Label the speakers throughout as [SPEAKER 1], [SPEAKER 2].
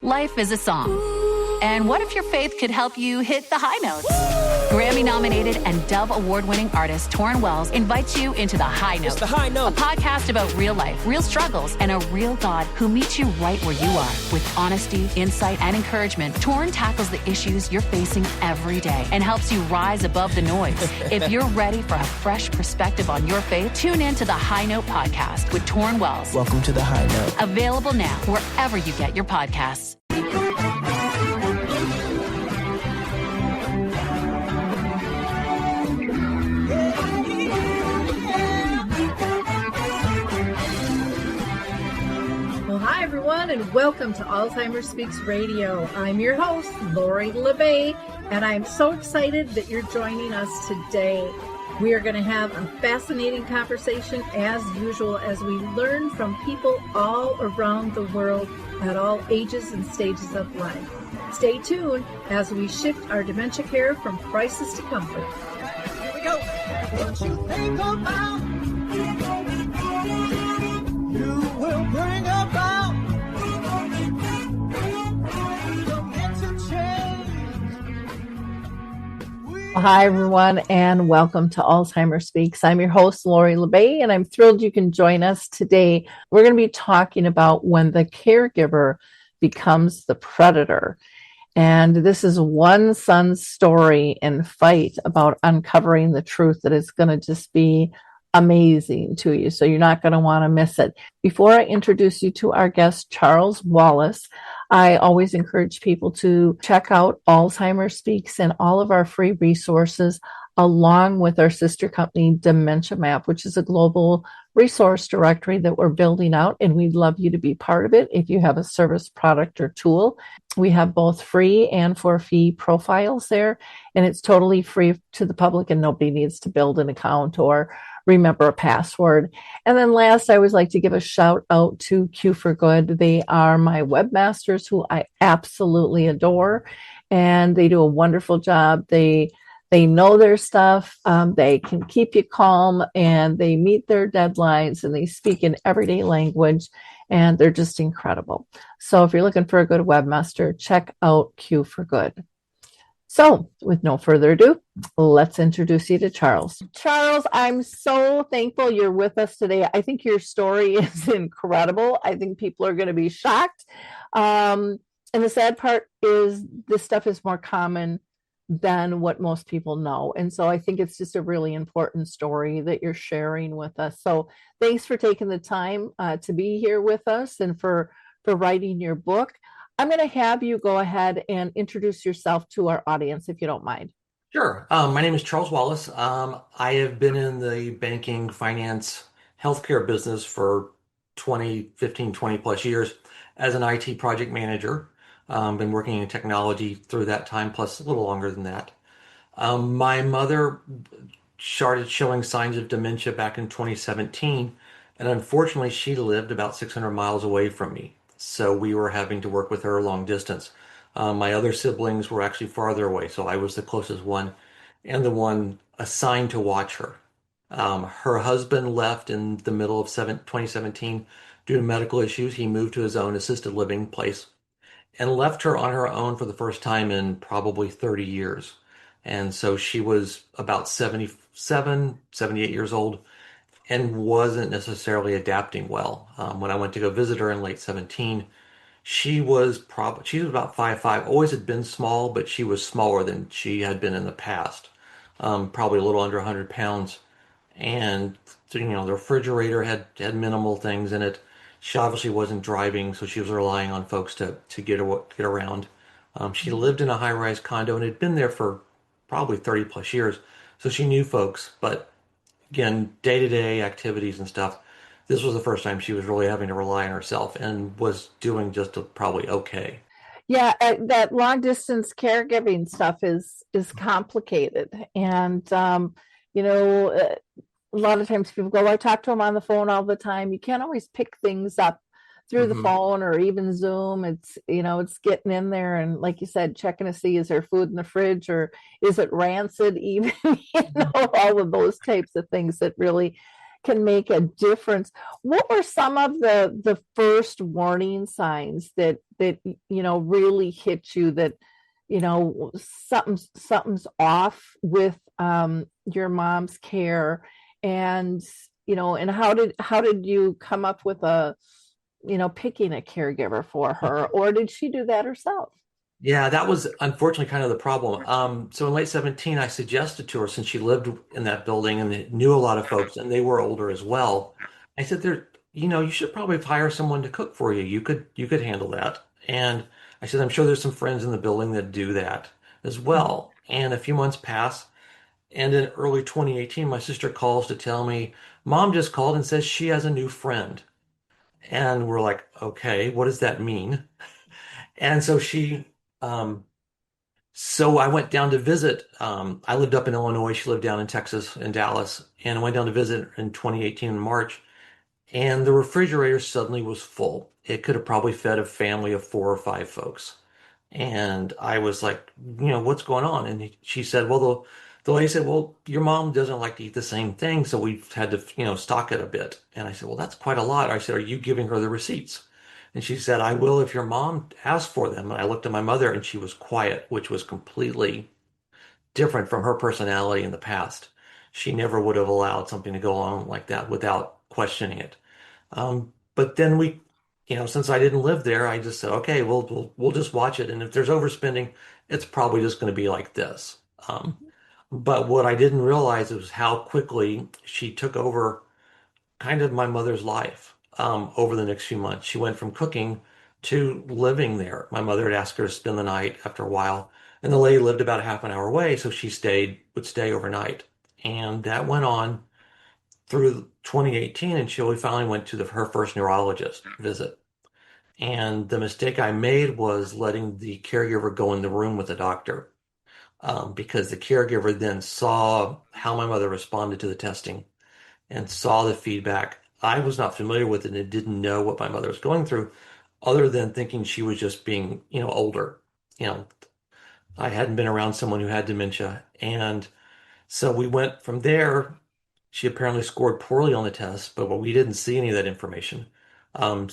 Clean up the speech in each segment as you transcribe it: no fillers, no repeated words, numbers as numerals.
[SPEAKER 1] Life is a song. And what if your faith could help you hit the high notes? Grammy-nominated and Dove Award-winning artist Torrin Wells invites you into The High Note.
[SPEAKER 2] It's The High Note.
[SPEAKER 1] A podcast about real life, real struggles, and a real God who meets you right where you are. With honesty, insight, and encouragement, Torrin tackles the issues you're facing every day and helps you rise above the noise. If you're ready for a fresh perspective on your faith, tune in to The High Note podcast with Torrin Wells.
[SPEAKER 2] Welcome to The High Note.
[SPEAKER 1] Available now wherever you get your podcasts.
[SPEAKER 3] Hi, everyone, and welcome to Alzheimer's Speaks Radio. I'm your host, Lori LeBay, and I'm so excited that you're joining us today. We are going to have a fascinating conversation, as usual, as we learn from people all around the world at all ages and stages of life. Stay tuned as we shift our dementia care from crisis to comfort.
[SPEAKER 2] Here we go. What you think about, you will bring about.
[SPEAKER 3] Hi, everyone, and welcome to Alzheimer's Speaks. I'm your host, Lori LeBay, and I'm thrilled you can join us today. We're going to be talking about when the caregiver becomes the predator. And this is one son's story and fight about uncovering the truth that is going to just be amazing to you. So you're not going to want to miss it. Before I introduce you to our guest, Charles Wallace, I always encourage people to check out Alzheimer's Speaks and all of our free resources, along with our sister company, Dementia Map, which is a global resource directory that we're building out, and we'd love you to be part of it if you have a service, product, or tool. We have both free and for-fee profiles there, and it's totally free to the public, and nobody needs to build an account or remember a password. And then last, I always like to give a shout out to Q for Good. They are my webmasters who I absolutely adore, and they do a wonderful job. They know their stuff. They can keep you calm, and they meet their deadlines, and they speak in everyday language, and they're just incredible. So if you're looking for a good webmaster, check out Q for Good. So with no further ado, let's introduce you to Charles. Charles, I'm so thankful you're with us today. I think your story is incredible. I think people are going to be shocked. And the sad part is this stuff is more common than what most people know. And so I think it's just a really important story that you're sharing with us. So thanks for taking the time to be here with us and for writing your book. I'm going to have you go ahead and introduce yourself to our audience, if you don't mind.
[SPEAKER 4] Sure. My name is Charles Wallace. I have been in the banking, finance, healthcare business for 20 plus years as an IT project manager. Been working in technology through that time, plus a little longer than that. My mother started showing signs of dementia back in 2017, and unfortunately she lived about 600 miles away from me. So we were having to work with her long distance. My other siblings were actually farther away, so I was the closest one and the one assigned to watch her. Her husband left in the middle of 2017 due to medical issues. He moved to his own assisted living place and left her on her own for the first time in probably 30 years. And so she was about 77, 78 years old and wasn't necessarily adapting well. When I went to go visit her in late 17, she was about 5'5", always had been small, but she was smaller than she had been in the past, probably a little under 100 pounds. And the refrigerator had minimal things in it. She obviously wasn't driving, so she was relying on folks to get around. She lived in a high-rise condo and had been there for probably 30 plus years, so she knew folks. But again, day-to-day activities and stuff, this was the first time she was really having to rely on herself and was doing just probably okay.
[SPEAKER 3] Yeah, that long-distance caregiving stuff is complicated. And, a lot of times people go, I talk to them on the phone all the time. You can't always pick things up through the phone or even Zoom. It's getting in there and, like you said, checking to see, is there food in the fridge or is it rancid even? All of those types of things that really can make a difference. What were some of the first warning signs that really hit you that something's off with your mom's care, and and how did you come up with picking a caregiver for her, or did she do that herself?
[SPEAKER 4] Yeah, that was unfortunately kind of the problem. So in late 17, I suggested to her, since she lived in that building and knew a lot of folks, and they were older as well. I said, you should probably hire someone to cook for you. You could handle that. And I said, I'm sure there's some friends in the building that do that as well. And a few months pass, and in early 2018, my sister calls to tell me, Mom just called and says she has a new friend. And we're like, okay, what does that mean? And um, so I went down to visit. I lived up in Illinois. She lived down in Texas, in Dallas, and I went down to visit in 2018 in March. And the refrigerator suddenly was full. It could have probably fed a family of 4 or 5 folks. And I was like, what's going on? And she said, well, the lady said, well, your mom doesn't like to eat the same thing, so we've had to, stock it a bit. And I said, well, that's quite a lot. I said, are you giving her the receipts? And she said, I will if your mom asks for them. And I looked at my mother and she was quiet, which was completely different from her personality in the past. She never would have allowed something to go on like that without questioning it. But then since I didn't live there, I just said, okay, we'll just watch it. And if there's overspending, it's probably just going to be like this. But what I didn't realize was how quickly she took over kind of my mother's life over the next few months. She went from cooking to living there. My mother had asked her to spend the night after a while, and the lady lived about a half an hour away, so would stay overnight. And that went on through 2018 until we finally went to her first neurologist visit. And the mistake I made was letting the caregiver go in the room with the doctor, because the caregiver then saw how my mother responded to the testing and saw the feedback. I was not familiar with it and didn't know what my mother was going through, other than thinking she was just being, older. You know, I hadn't been around someone who had dementia. And so we went from there. She apparently scored poorly on the test, but we didn't see any of that information. I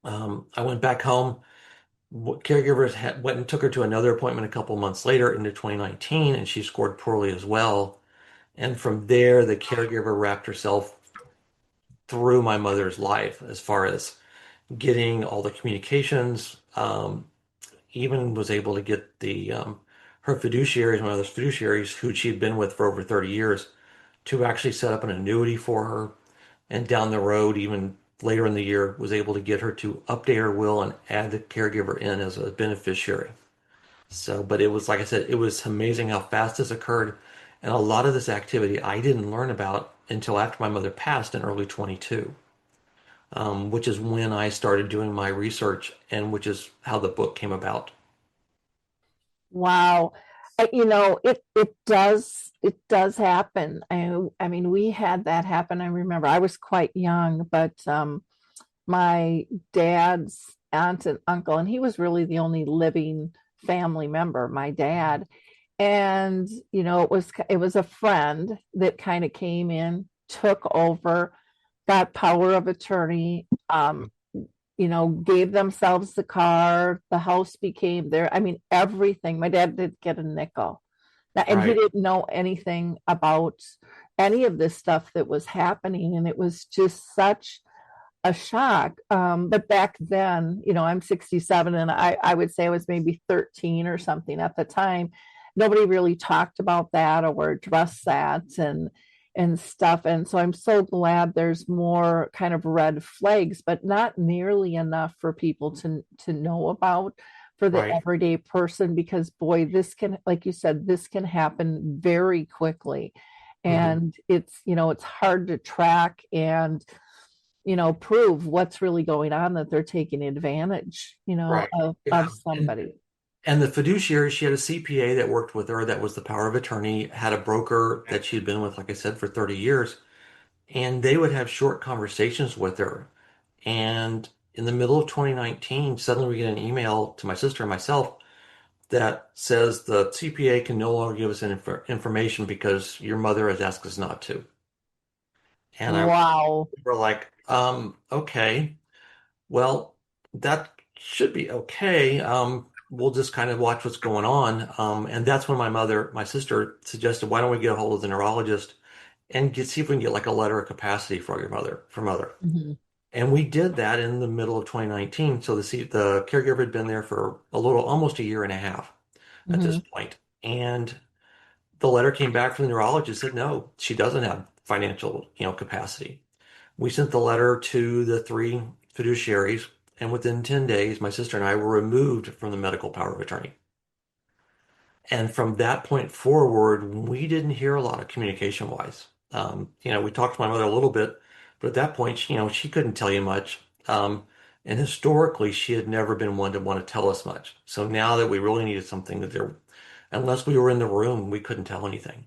[SPEAKER 4] went back home. Caregivers went and took her to another appointment a couple months later into 2019, and she scored poorly as well. And from there, the caregiver wrapped herself through my mother's life as far as getting all the communications, even was able to get her fiduciaries, my mother's fiduciaries, who she'd been with for over 30 years, to actually set up an annuity for her. And down the road, even later in the year, was able to get her to update her will and add the caregiver in as a beneficiary. So, but it was, like I said, it was amazing how fast this occurred. And a lot of this activity I didn't learn about until after my mother passed in early 22, which is when I started doing my research and which is how the book came about.
[SPEAKER 3] Wow. It does happen. I mean, we had that happen. I remember I was quite young, but my dad's aunt and uncle, and he was really the only living family member, my dad. And it was a friend that kind of came in, took over, got power of attorney, gave themselves the car, the house became their, I mean, everything. My dad didn't get a nickel. And he
[SPEAKER 4] Right.
[SPEAKER 3] didn't know anything about any of this stuff that was happening. And it was just such a shock. But back then, I'm 67, and I would say I was maybe 13 or something at the time. Nobody really talked about that or addressed that and stuff. And so I'm so glad there's more kind of red flags, but not nearly enough for people to know about for the
[SPEAKER 4] Right.
[SPEAKER 3] everyday person, because boy, this can, like you said, this can happen very quickly.
[SPEAKER 4] Hmm.
[SPEAKER 3] And it's hard to track and prove what's really going on, that they're taking advantage,
[SPEAKER 4] Right.
[SPEAKER 3] of
[SPEAKER 4] Yeah. And
[SPEAKER 3] somebody.
[SPEAKER 4] and the fiduciary, she had a CPA that worked with her that was the power of attorney, had a broker that she'd been with, like I said, for 30 years. And they would have short conversations with her. And in the middle of 2019, suddenly we get an email to my sister and myself that says the CPA can no longer give us information because your mother has asked us not to. And I
[SPEAKER 3] Wow.
[SPEAKER 4] were like, okay, well, that should be okay. We'll just kind of watch what's going on. And that's when my sister suggested, why don't we get a hold of the neurologist and see if we can get like a letter of capacity for your mother, for mother.
[SPEAKER 3] Mhm.
[SPEAKER 4] And we did that in the middle of 2019. So the caregiver had been there for almost a year and a half at this
[SPEAKER 3] Mhm.
[SPEAKER 4] point. And the letter came back from the neurologist said, no, she doesn't have financial, capacity. We sent the letter to the three fiduciaries, and within 10 days, my sister and I were removed from the medical power of attorney. And from that point forward, we didn't hear a lot of communication wise. We talked to my mother a little bit, but at that point, she couldn't tell you much. And historically, she had never been one to want to tell us much. So now that we really needed something unless we were in the room, we couldn't tell anything.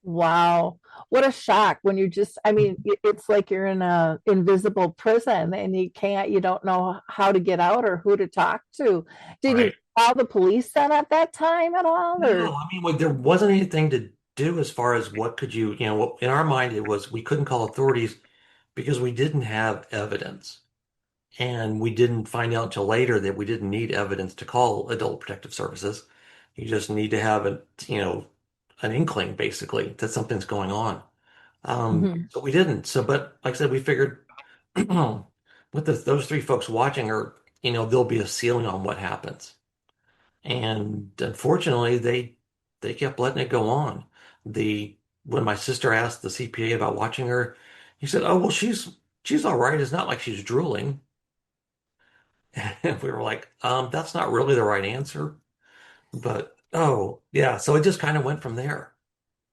[SPEAKER 3] Wow. What a shock when you just, I mean, it's like you're in a invisible prison and you don't know how to get out or who to talk to. Did you
[SPEAKER 4] Right.
[SPEAKER 3] call the police then at that time at all or?
[SPEAKER 4] No, I mean, there wasn't anything to do as far as what could in our mind, it was we couldn't call authorities because we didn't have evidence. And we didn't find out until later that we didn't need evidence to call Adult Protective Services. You just need to have an inkling basically that something's going on.
[SPEAKER 3] Mhm.
[SPEAKER 4] So we didn't. So, but like I said, we figured with those three folks watching her, there'll be a ceiling on what happens. And unfortunately, they kept letting it go on. The When my sister asked the CPA about watching her, he said, "Oh, well, she's all right. It's not like she's drooling." And we were like, that's not really the right answer. But oh, yeah. So it just kind of went from there.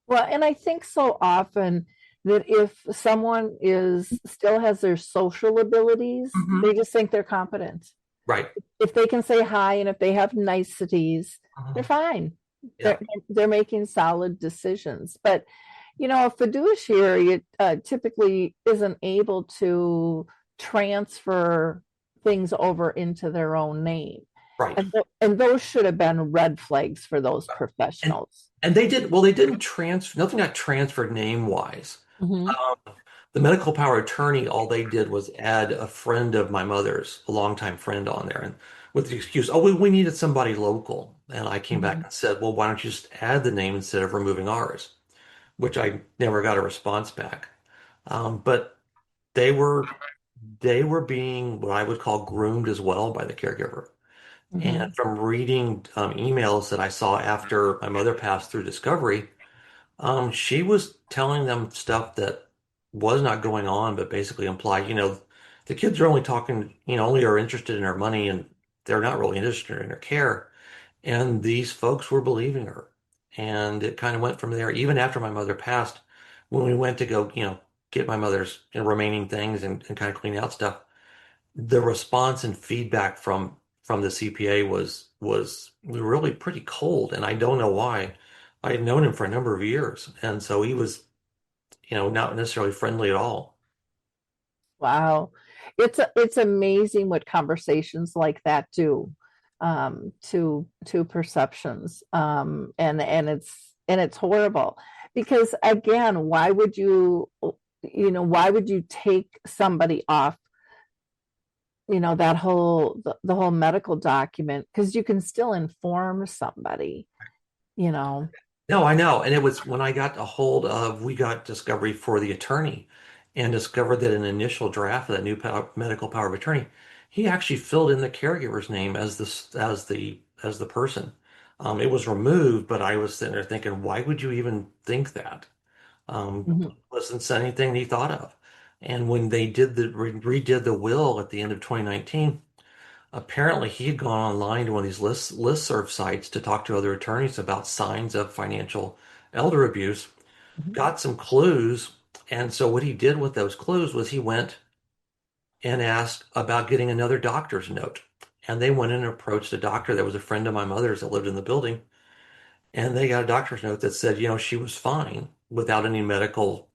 [SPEAKER 3] Well, and I think so often that if someone is still has their social abilities, they
[SPEAKER 4] Hmm.
[SPEAKER 3] just think they're competent.
[SPEAKER 4] Right.
[SPEAKER 3] If they can say hi and if they have niceties, they're
[SPEAKER 4] Mhm.
[SPEAKER 3] fine.
[SPEAKER 4] Yeah.
[SPEAKER 3] They're making solid decisions. But a fiduciary typically isn't able to transfer things over into their own name,
[SPEAKER 4] Right.
[SPEAKER 3] and those should have been red flags for those
[SPEAKER 4] And
[SPEAKER 3] professionals.
[SPEAKER 4] they didn't transfer, nothing got transferred name wise.
[SPEAKER 3] Hmm.
[SPEAKER 4] The medical power attorney, all they did was add a friend of my mother's, a longtime friend on there, and with the excuse, oh, we needed somebody local. And I came back
[SPEAKER 3] Hmm.
[SPEAKER 4] and said, well, why don't you just add the name instead of removing ours? Which I never got a response back. But they were they were being what I would call groomed as well by the caregiver. And
[SPEAKER 3] Hmm.
[SPEAKER 4] from reading emails that I saw after my mother passed through Discovery, she was telling them stuff that was not going on, but basically implied, the kids are only talking, only are interested in her money and they're not really interested in her care. And these folks were believing her. And it kind of went from there. Even after my mother passed, when we went to go, get my mother's remaining things and kind of clean out stuff, the response and feedback from the CPA was really pretty cold, and I don't know why. I had known him for a number of years, and so he was, not necessarily friendly at all.
[SPEAKER 3] Wow. It's amazing what conversations like that do to perceptions. And it's horrible because again, why would you take somebody off, the whole medical document because you can still inform somebody, you know.
[SPEAKER 4] No, I know, and it was when we got Discovery for the attorney, and discovered that an initial draft of that new medical power of attorney, he actually filled in the caregiver's name as the person. It was removed, but I was sitting there thinking, why would you even think that?
[SPEAKER 3] Mhm.
[SPEAKER 4] Wasn't anything he thought of. And when they redid the will at the end of 2019, apparently he had gone online to one of these listserv sites to talk to other attorneys about signs of financial elder abuse,
[SPEAKER 3] Mhm.
[SPEAKER 4] got some clues. And so what he did with those clues was he went and asked about getting another doctor's note. And they went in and approached a doctor that was a friend of my mother's that lived in the building. And they got a doctor's note that said, she was fine without any medical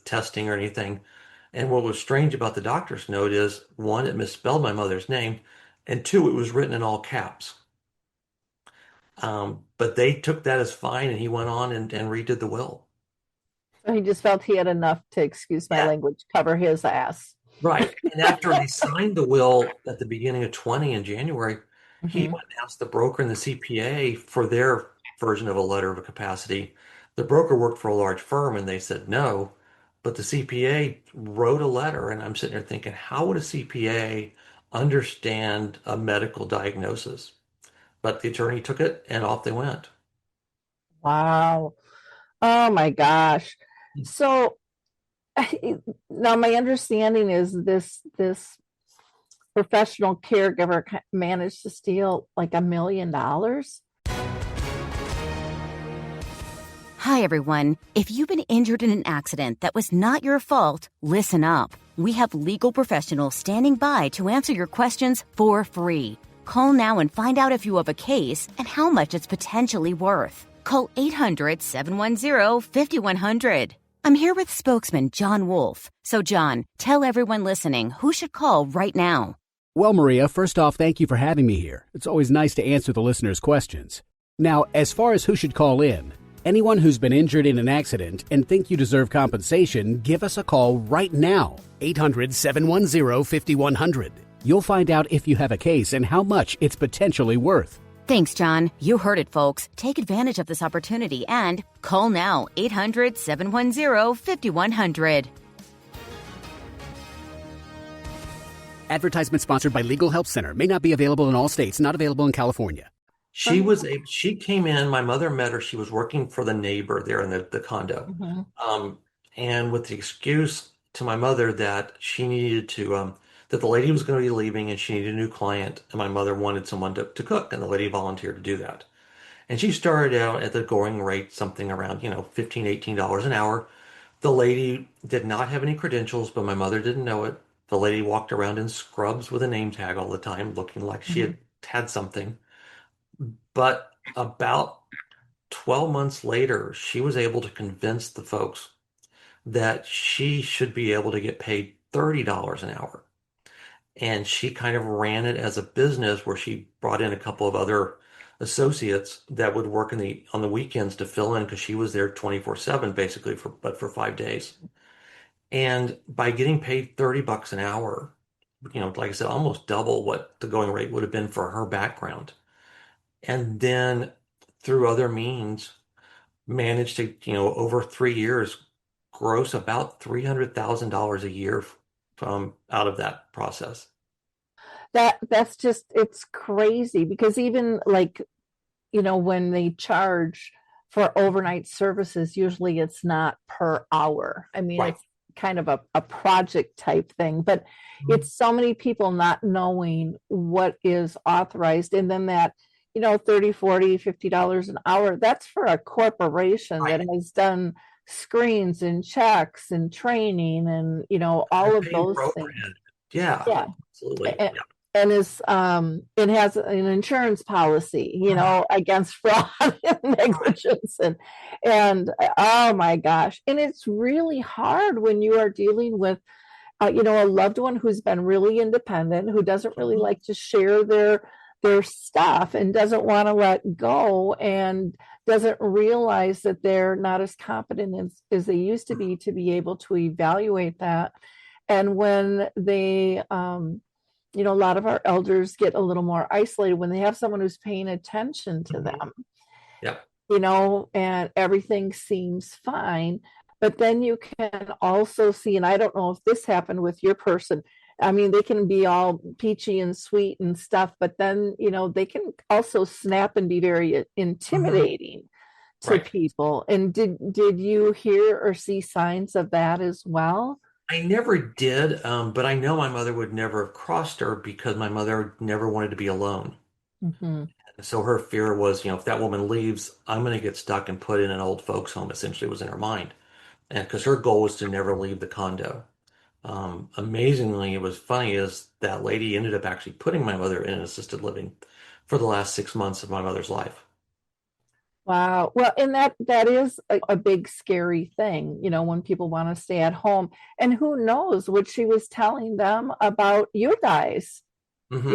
[SPEAKER 4] testing or anything. And what was strange about the doctor's note is, one, it misspelled my mother's name, and two, it was written in all caps. But they took that as fine, and he went on and redid the will.
[SPEAKER 3] He just felt he had enough to, excuse my
[SPEAKER 4] Yeah,
[SPEAKER 3] language, cover his ass.
[SPEAKER 4] right. And after they signed the will at the beginning of 20 in January, he
[SPEAKER 3] Hmm.
[SPEAKER 4] went and asked the broker and the CPA for their version of a letter of capacity. The broker worked for a large firm and they said no, but the CPA wrote a letter. And I'm sitting there thinking, how would a CPA understand a medical diagnosis? But the attorney took it and off they went.
[SPEAKER 3] Wow. Oh my gosh. So now my understanding is this professional caregiver managed to steal like $1 million.
[SPEAKER 5] Hi, everyone. If you've been injured in an accident that was not your fault, listen up. We have legal professionals standing by to answer your questions for free. Call now and find out if you have a case and how much it's potentially worth. Call 800-710-5100. I'm here with spokesman John Wolf. So, John, tell everyone listening who should call right now.
[SPEAKER 6] Well, Maria, first off, thank you for having me here. It's always nice to answer the listeners' questions. Now, as far as who should call in, anyone who's been injured in an accident and think you deserve compensation, give us a call right now. 800-710-5100. You'll find out if you have a case and how much it's potentially worth.
[SPEAKER 5] Thanks, John. You heard it, folks. Take advantage of this opportunity and call now. 800-710-5100.
[SPEAKER 6] Advertisement sponsored by Legal Help Center. May not be available in all states. Not available in California.
[SPEAKER 4] She came in, my mother met her. She was working for the neighbor there in the condo. And with the excuse to my mother that she needed to, that the lady was going to be leaving and she needed a new client. And my mother wanted someone to cook, and the lady volunteered to do that. And she started out at the going rate, something around, $15, $18 an hour. The lady did not have any credentials, but my mother didn't know it. The lady walked around in scrubs with a name tag all the time, looking like she had something. But about 12 months later, she was able to convince the folks that she should be able to get paid $30 an hour. And she kind of ran it as a business where she brought in a couple of other associates that would work on the weekends to fill in because she was there 24/7 basically for 5 days. And by getting paid $30 an hour, like I said, almost double what the going rate would have been for her background. And then through other means, managed to, over 3 years, gross about $300,000 a year from out of that process.
[SPEAKER 3] That's just, it's crazy because even like, when they charge for overnight services, usually it's not per hour. I mean,
[SPEAKER 4] Right.
[SPEAKER 3] it's kind of a project type thing, but it's so many people not knowing what is authorized. And then that, 30, 40, $50 an hour, that's for a corporation that has done screens and checks and training and, all of those things.
[SPEAKER 4] Yeah,
[SPEAKER 3] Yeah.
[SPEAKER 4] absolutely.
[SPEAKER 3] And, and is it has an insurance policy, against fraud and negligence and oh my gosh. And it's really hard when you are dealing with a loved one who's been really independent, who doesn't really like to share their stuff and doesn't want to let go and doesn't realize that they're not as competent as they used to be able to evaluate that. And when they a lot of our elders get a little more isolated when they have someone who's paying attention to them.
[SPEAKER 4] Yep.
[SPEAKER 3] And everything seems fine. But then you can also see, and I don't know if this happened with your person, I mean, they can be all peachy and sweet and stuff, but then, they can also snap and be very intimidating to people. And did you hear or see signs of that as well?
[SPEAKER 4] I never did, but I know my mother would never have crossed her because my mother never wanted to be alone.
[SPEAKER 3] Mm-hmm.
[SPEAKER 4] So her fear was, if that woman leaves, I'm going to get stuck and put in an old folks home, essentially was in her mind. And because her goal was to never leave the condo. Amazingly, it was funny is that lady ended up actually putting my mother in assisted living for the last 6 months of my mother's life.
[SPEAKER 3] Wow. Well, and that is a big scary thing, when people want to stay at home. And who knows what she was telling them about you guys. It's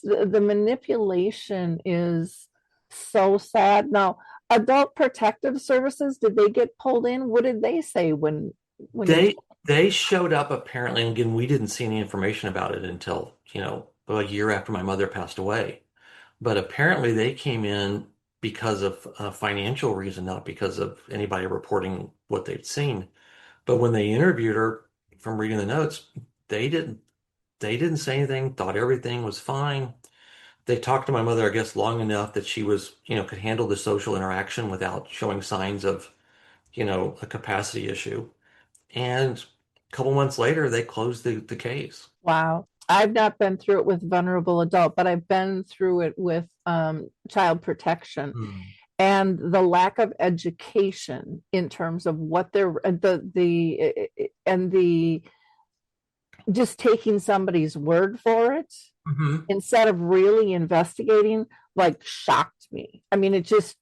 [SPEAKER 3] the manipulation is so sad. Now, Adult Protective Services, did they get pulled in? What did they say when you?
[SPEAKER 4] They showed up apparently, and again, we didn't see any information about it until, a year after my mother passed away. But apparently they came in because of a financial reason, not because of anybody reporting what they'd seen. But when they interviewed her, from reading the notes, they didn't they didn't say anything, thought everything was fine. They talked to my mother, I guess, long enough that she was, could handle the social interaction without showing signs of, a capacity issue. And a couple months later, they closed the case.
[SPEAKER 3] Wow. I've not been through it with vulnerable adult, but I've been through it with child protection.
[SPEAKER 4] Hmm.
[SPEAKER 3] And the lack of education in terms of what they're the just taking somebody's word for it
[SPEAKER 4] Hmm.
[SPEAKER 3] instead of really investigating, like, shocked me. I mean, it just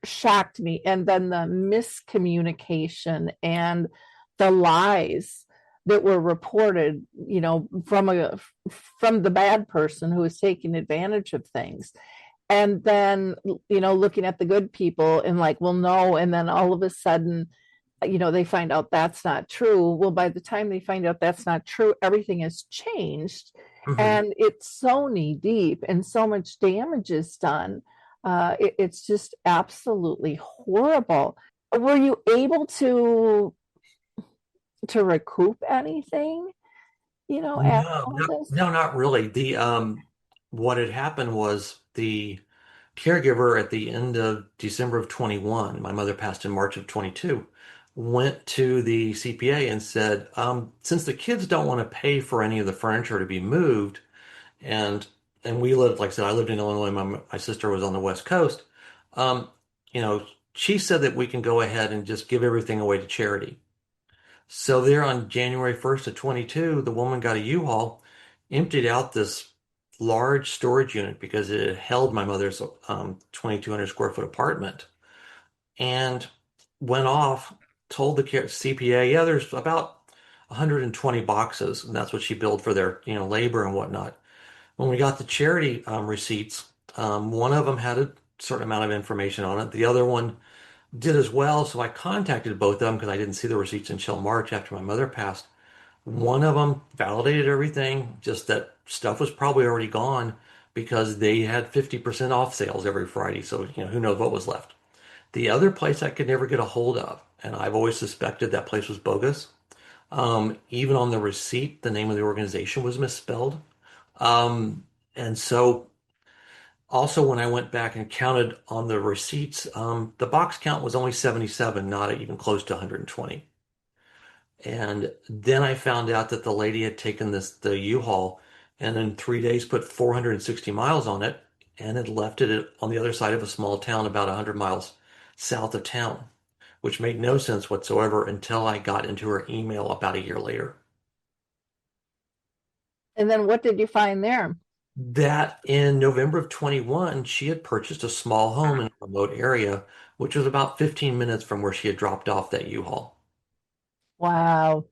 [SPEAKER 3] shocked me. And then the miscommunication and the lies that were reported, from the bad person who was taking advantage of things. And then, looking at the good people and like, well, no. And then all of a sudden, they find out that's not true. Well, by the time they find out that's not true, everything has changed.
[SPEAKER 4] Hmm.
[SPEAKER 3] And it's so knee deep and so much damage is done. It's just absolutely horrible. Were you able to recoup anything, after
[SPEAKER 4] No,
[SPEAKER 3] all
[SPEAKER 4] no,
[SPEAKER 3] this?
[SPEAKER 4] no, not really. What had happened was the caregiver at the end of December of 21, my mother passed in March of 22, went to the CPA and said, since the kids don't want to pay for any of the furniture to be moved, and we lived, like I said, I lived in Illinois, my sister was on the West Coast, um, you know, she said that we can go ahead and just give everything away to charity. So there on January 1st of 22, the woman got a U-Haul, emptied out this large storage unit because it had held my mother's 2,200 square foot apartment, and went off, told the CPA, yeah, there's about 120 boxes, and that's what she billed for their, labor and whatnot. When we got the charity receipts, one of them had a certain amount of information on it. The other one did as well. So I contacted both of them because I didn't see the receipts until March after my mother passed. One of them validated everything, just that stuff was probably already gone because they had 50% off sales every Friday. So, who knows what was left. The other place I could never get a hold of, and I've always suspected that place was bogus. Even on the receipt, the name of the organization was misspelled. And so also when I went back and counted on the receipts, the box count was only 77, not even close to 120. And then I found out that the lady had taken the U-Haul and in 3 days put 460 miles on it and had left it on the other side of a small town about 100 miles south of town, which made no sense whatsoever until I got into her email about a year later.
[SPEAKER 3] And then what did you find there?
[SPEAKER 4] That in November of 21, she had purchased a small home in a remote area, which was about 15 minutes from where she had dropped off that U-Haul.
[SPEAKER 3] Wow.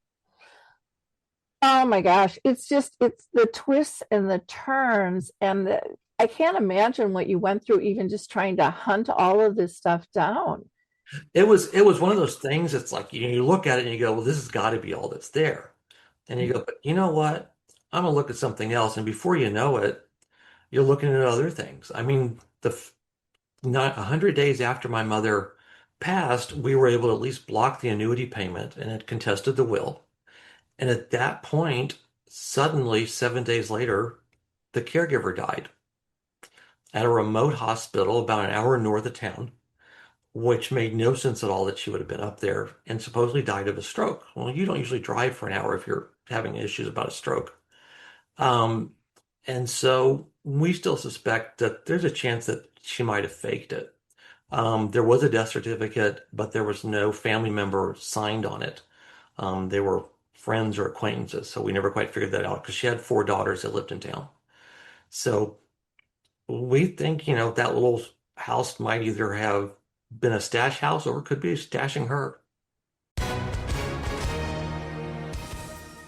[SPEAKER 3] Oh my gosh. It's the twists and the turns. I can't imagine what you went through, even just trying to hunt all of this stuff down.
[SPEAKER 4] It was one of those things. It's like you look at it and you go, well, this has got to be all that's there. And you go, but you know what? I'm gonna look at something else. And before you know it, you're looking at other things. I mean, not 100 days after my mother passed, we were able to at least block the annuity payment and had contested the will. And at that point, suddenly, 7 days later, the caregiver died at a remote hospital about an hour north of town, which made no sense at all that she would have been up there, and supposedly died of a stroke. Well, you don't usually drive for an hour if you're having issues about a stroke. Um, and so we still suspect that there's a chance that she might have faked it. There was a death certificate, but there was no family member signed on it. They were friends or acquaintances, so we never quite figured that out because she had 4 daughters that lived in town. So we think, that little house might either have been a stash house or it could be stashing her.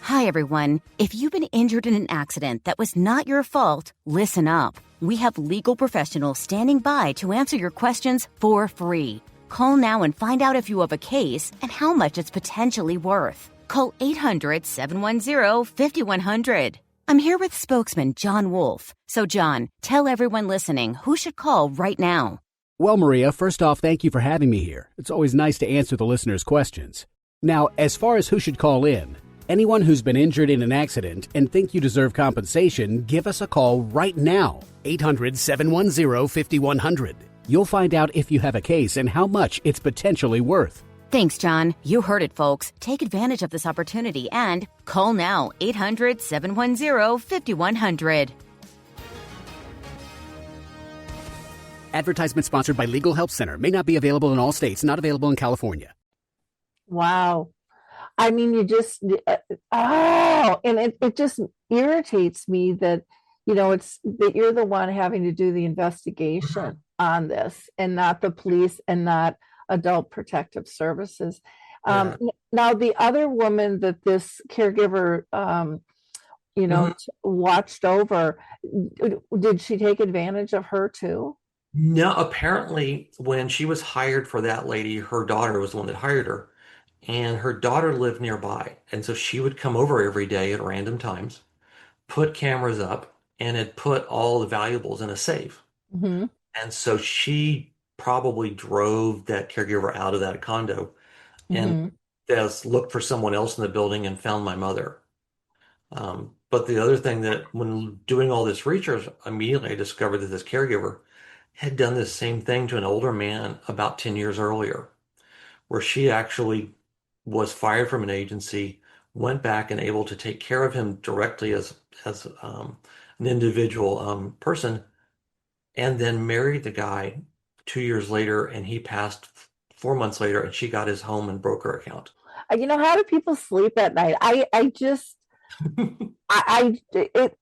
[SPEAKER 5] Hi, everyone. If you've been injured in an accident that was not your fault, listen up. we have legal professionals standing by to answer your questions for free. Call now and find out if you have a case and how much it's potentially worth. Call 800-710-5100. I'm here with spokesman John Wolf. So, John, tell everyone listening who should call right now.
[SPEAKER 6] Well, Maria, first off, thank you for having me here. It's always nice to answer the listeners' questions. Now, as far as who should call in, anyone who's been injured in an accident and think you deserve compensation, give us a call right now. 800-710-5100. You'll find out if you have a case and how much it's potentially worth.
[SPEAKER 5] Thanks, John. You heard it, folks. Take advantage of this opportunity and call now. 800-710-5100.
[SPEAKER 6] Advertisement sponsored by Legal Help Center. May not be available in all states. Not available in California.
[SPEAKER 3] Wow. I mean, you just, and it just irritates me that, it's that you're the one having to do the investigation on this and not the police and not Adult Protective Services.
[SPEAKER 4] Yeah.
[SPEAKER 3] Now, the other woman that this caregiver, watched over, did she take advantage of her too?
[SPEAKER 4] No, apparently when she was hired for that lady, her daughter was the one that hired her, and her daughter lived nearby. And so she would come over every day at random times, put cameras up, and had put all the valuables in a safe.
[SPEAKER 3] Mm-hmm.
[SPEAKER 4] And so she probably drove that caregiver out of that condo and just looked for someone else in the building and found my mother. But the other thing that when doing all this research, immediately I discovered that this caregiver had done the same thing to an older man about 10 years earlier, where she actually was fired from an agency, went back and able to take care of him directly as an individual person, and then married the guy 2 years later, and he passed 4 months later, and she got his home and broker account.
[SPEAKER 3] How do people sleep at night?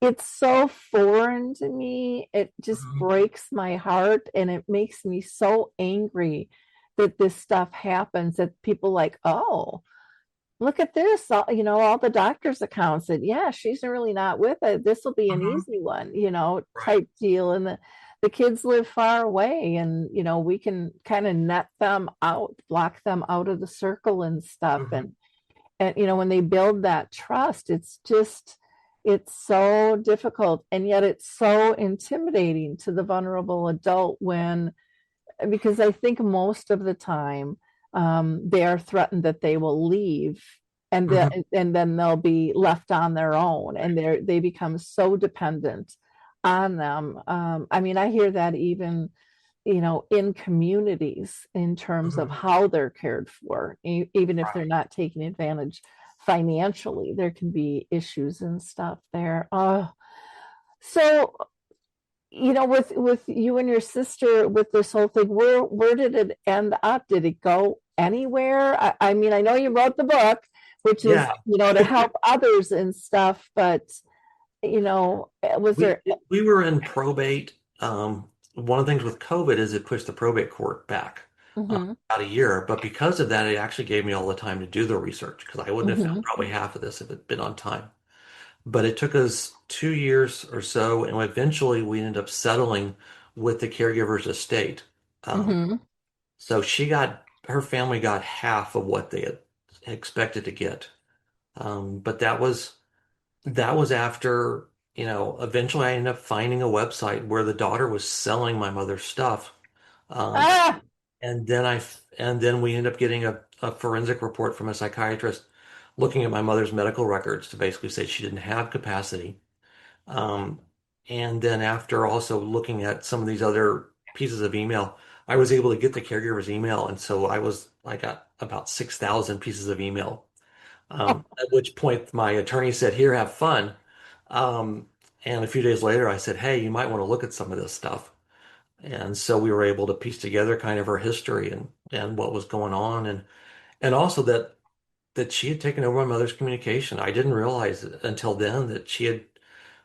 [SPEAKER 3] It's so foreign to me. It just breaks my heart, and it makes me so angry that this stuff happens, that people oh, look at this, all the doctor's accounts that, yeah, she's really not with it. This will be an easy one, type deal. And the kids live far away, and, we can kind of net them out, block them out of the circle and stuff. And when they build that trust, it's so difficult. And yet it's so intimidating to the vulnerable adult because I think most of the time they are threatened that they will leave, and then they'll be left on their own, and they become so dependent on them. I hear that even in communities in terms of how they're cared for, even if they're not taking advantage financially, there can be issues and stuff there. So with you and your sister, with this whole thing, where did it end up? Did it go anywhere? I know you wrote the book, which is to help others and stuff, but was there?
[SPEAKER 4] We were in probate. One of the things with COVID is it pushed the probate court back about a year, but because of that, it actually gave me all the time to do the research, because I wouldn't have found probably half of this if it had been on time. But it took us 2 years or so, and eventually we ended up settling with the caregiver's estate. So her family got half of what they had expected to get. But that was after, eventually I ended up finding a website where the daughter was selling my mother's stuff. And then we ended up getting a forensic report from a psychiatrist looking at my mother's medical records to basically say she didn't have capacity. And then after also looking at some of these other pieces of email, I was able to get the caregiver's email. And so I got about 6,000 pieces of email. At which point my attorney said, "Here, have fun." And a few days later I said, "Hey, you might want to look at some of this stuff." And so we were able to piece together kind of her history and what was going on. And also that she had taken over my mother's communication. I didn't realize until then that she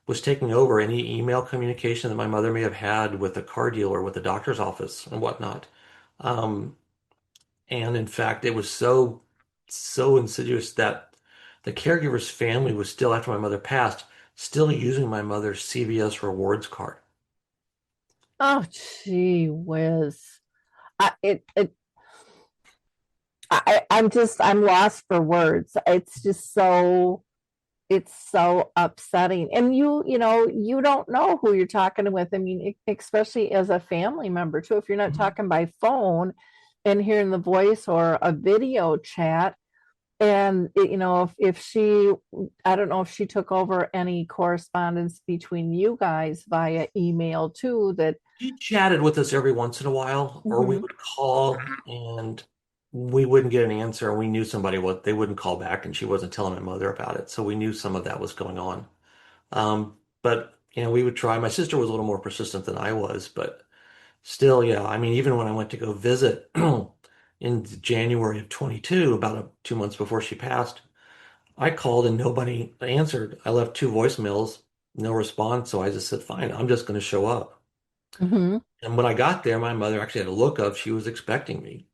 [SPEAKER 4] was taking over any email communication that my mother may have had with the car dealer, with the doctor's office and whatnot. And in fact, it was so insidious that the caregiver's family was still, after my mother passed, still using my mother's CVS rewards card.
[SPEAKER 3] Oh, gee whiz. I, it, it, I'm lost for words. It's so upsetting. And you don't know who you're talking with. I mean, especially as a family member too, if you're not
[SPEAKER 4] Mhm.
[SPEAKER 3] talking by phone and hearing the voice or a video chat. And if she, I don't know if she took over any correspondence between you guys via email too, that.
[SPEAKER 4] She chatted with us every once in a while, or we
[SPEAKER 3] Mhm,
[SPEAKER 4] would call and we wouldn't get an answer. And we knew somebody what they wouldn't call back, and she wasn't telling my mother about it. So we knew some of that was going on. But we would try. My sister was a little more persistent than I was, but still, yeah. I mean, even when I went to go visit in January of 22, about 2 months before she passed, I called and nobody answered. I left two voicemails, no response. So I just said, fine, I'm just going to show up.
[SPEAKER 3] mhm.
[SPEAKER 4] And when I got there, my mother actually had a look of she was expecting me,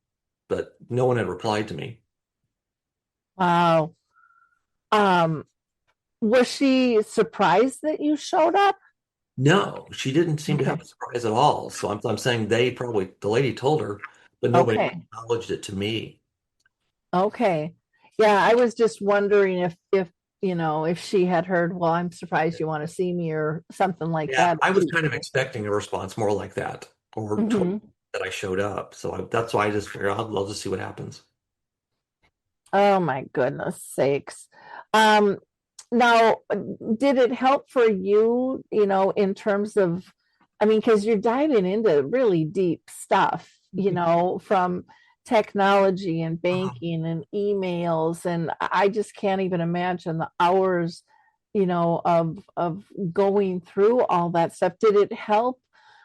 [SPEAKER 4] but no one had replied to me.
[SPEAKER 3] Wow. Um, was she surprised that you showed up?
[SPEAKER 4] No, she didn't seem to have
[SPEAKER 3] Okay.
[SPEAKER 4] a surprise at all. So I'm saying the lady told her, but nobody
[SPEAKER 3] Okay.
[SPEAKER 4] acknowledged it to me.
[SPEAKER 3] Okay. Yeah, I was just wondering if she had heard, well, I'm surprised you want to see me or something like
[SPEAKER 4] Yeah,
[SPEAKER 3] that.
[SPEAKER 4] I was kind of expecting a response more like that, or told
[SPEAKER 3] Mhm.
[SPEAKER 4] that I showed up. So that's why I just figured I'll just see what happens.
[SPEAKER 3] Oh my goodness sakes. Um, Now, did it help for you, in terms of, I mean, because you're diving into really deep stuff, from technology and
[SPEAKER 4] Um,
[SPEAKER 3] banking and emails, and I just can't even imagine the hours, of going through all that stuff. Did it help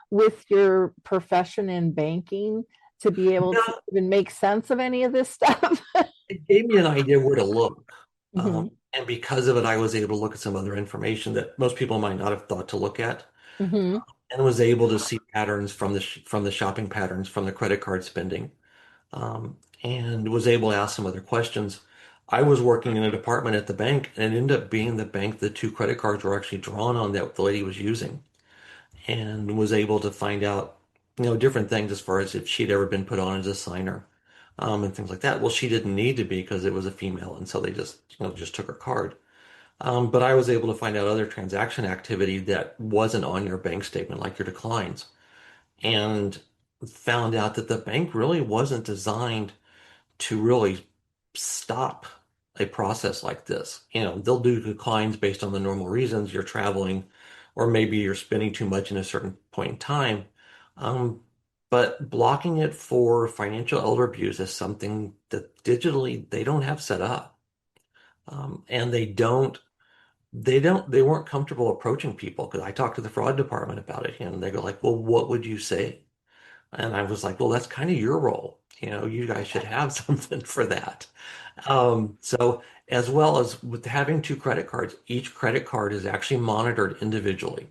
[SPEAKER 3] with your profession in banking to be able to
[SPEAKER 4] yeah,
[SPEAKER 3] even make sense of any of this stuff?
[SPEAKER 4] it gave me an idea where to look.
[SPEAKER 3] Hmm.
[SPEAKER 4] And because of it, I was able to look at some other information that most people might not have thought to look at,
[SPEAKER 3] Hmm.
[SPEAKER 4] and was able to see patterns from from the shopping patterns from the credit card spending, and was able to ask some other questions. I was working in a department at the bank, and it ended up being the bank the two credit cards were actually drawn on that the lady was using, and was able to find out, different things as far as if she'd ever been put on as a signer, and things like that. Well, she didn't need to be because it was a female, and so they just took her card. But I was able to find out other transaction activity that wasn't on your bank statement, like your declines, and found out that the bank really wasn't designed to really stop a process like this. They'll do declines based on the normal reasons you're traveling, or maybe you're spending too much in a certain point in time. Um, but blocking it for financial elder abuse is something that digitally they don't have set up. And they weren't comfortable approaching people because I talked to the fraud department about it and they go like, well, what would you say? And I was like, well, that's kind of your role. You guys should have something for that. So as well as with having two credit cards, each credit card is actually monitored individually,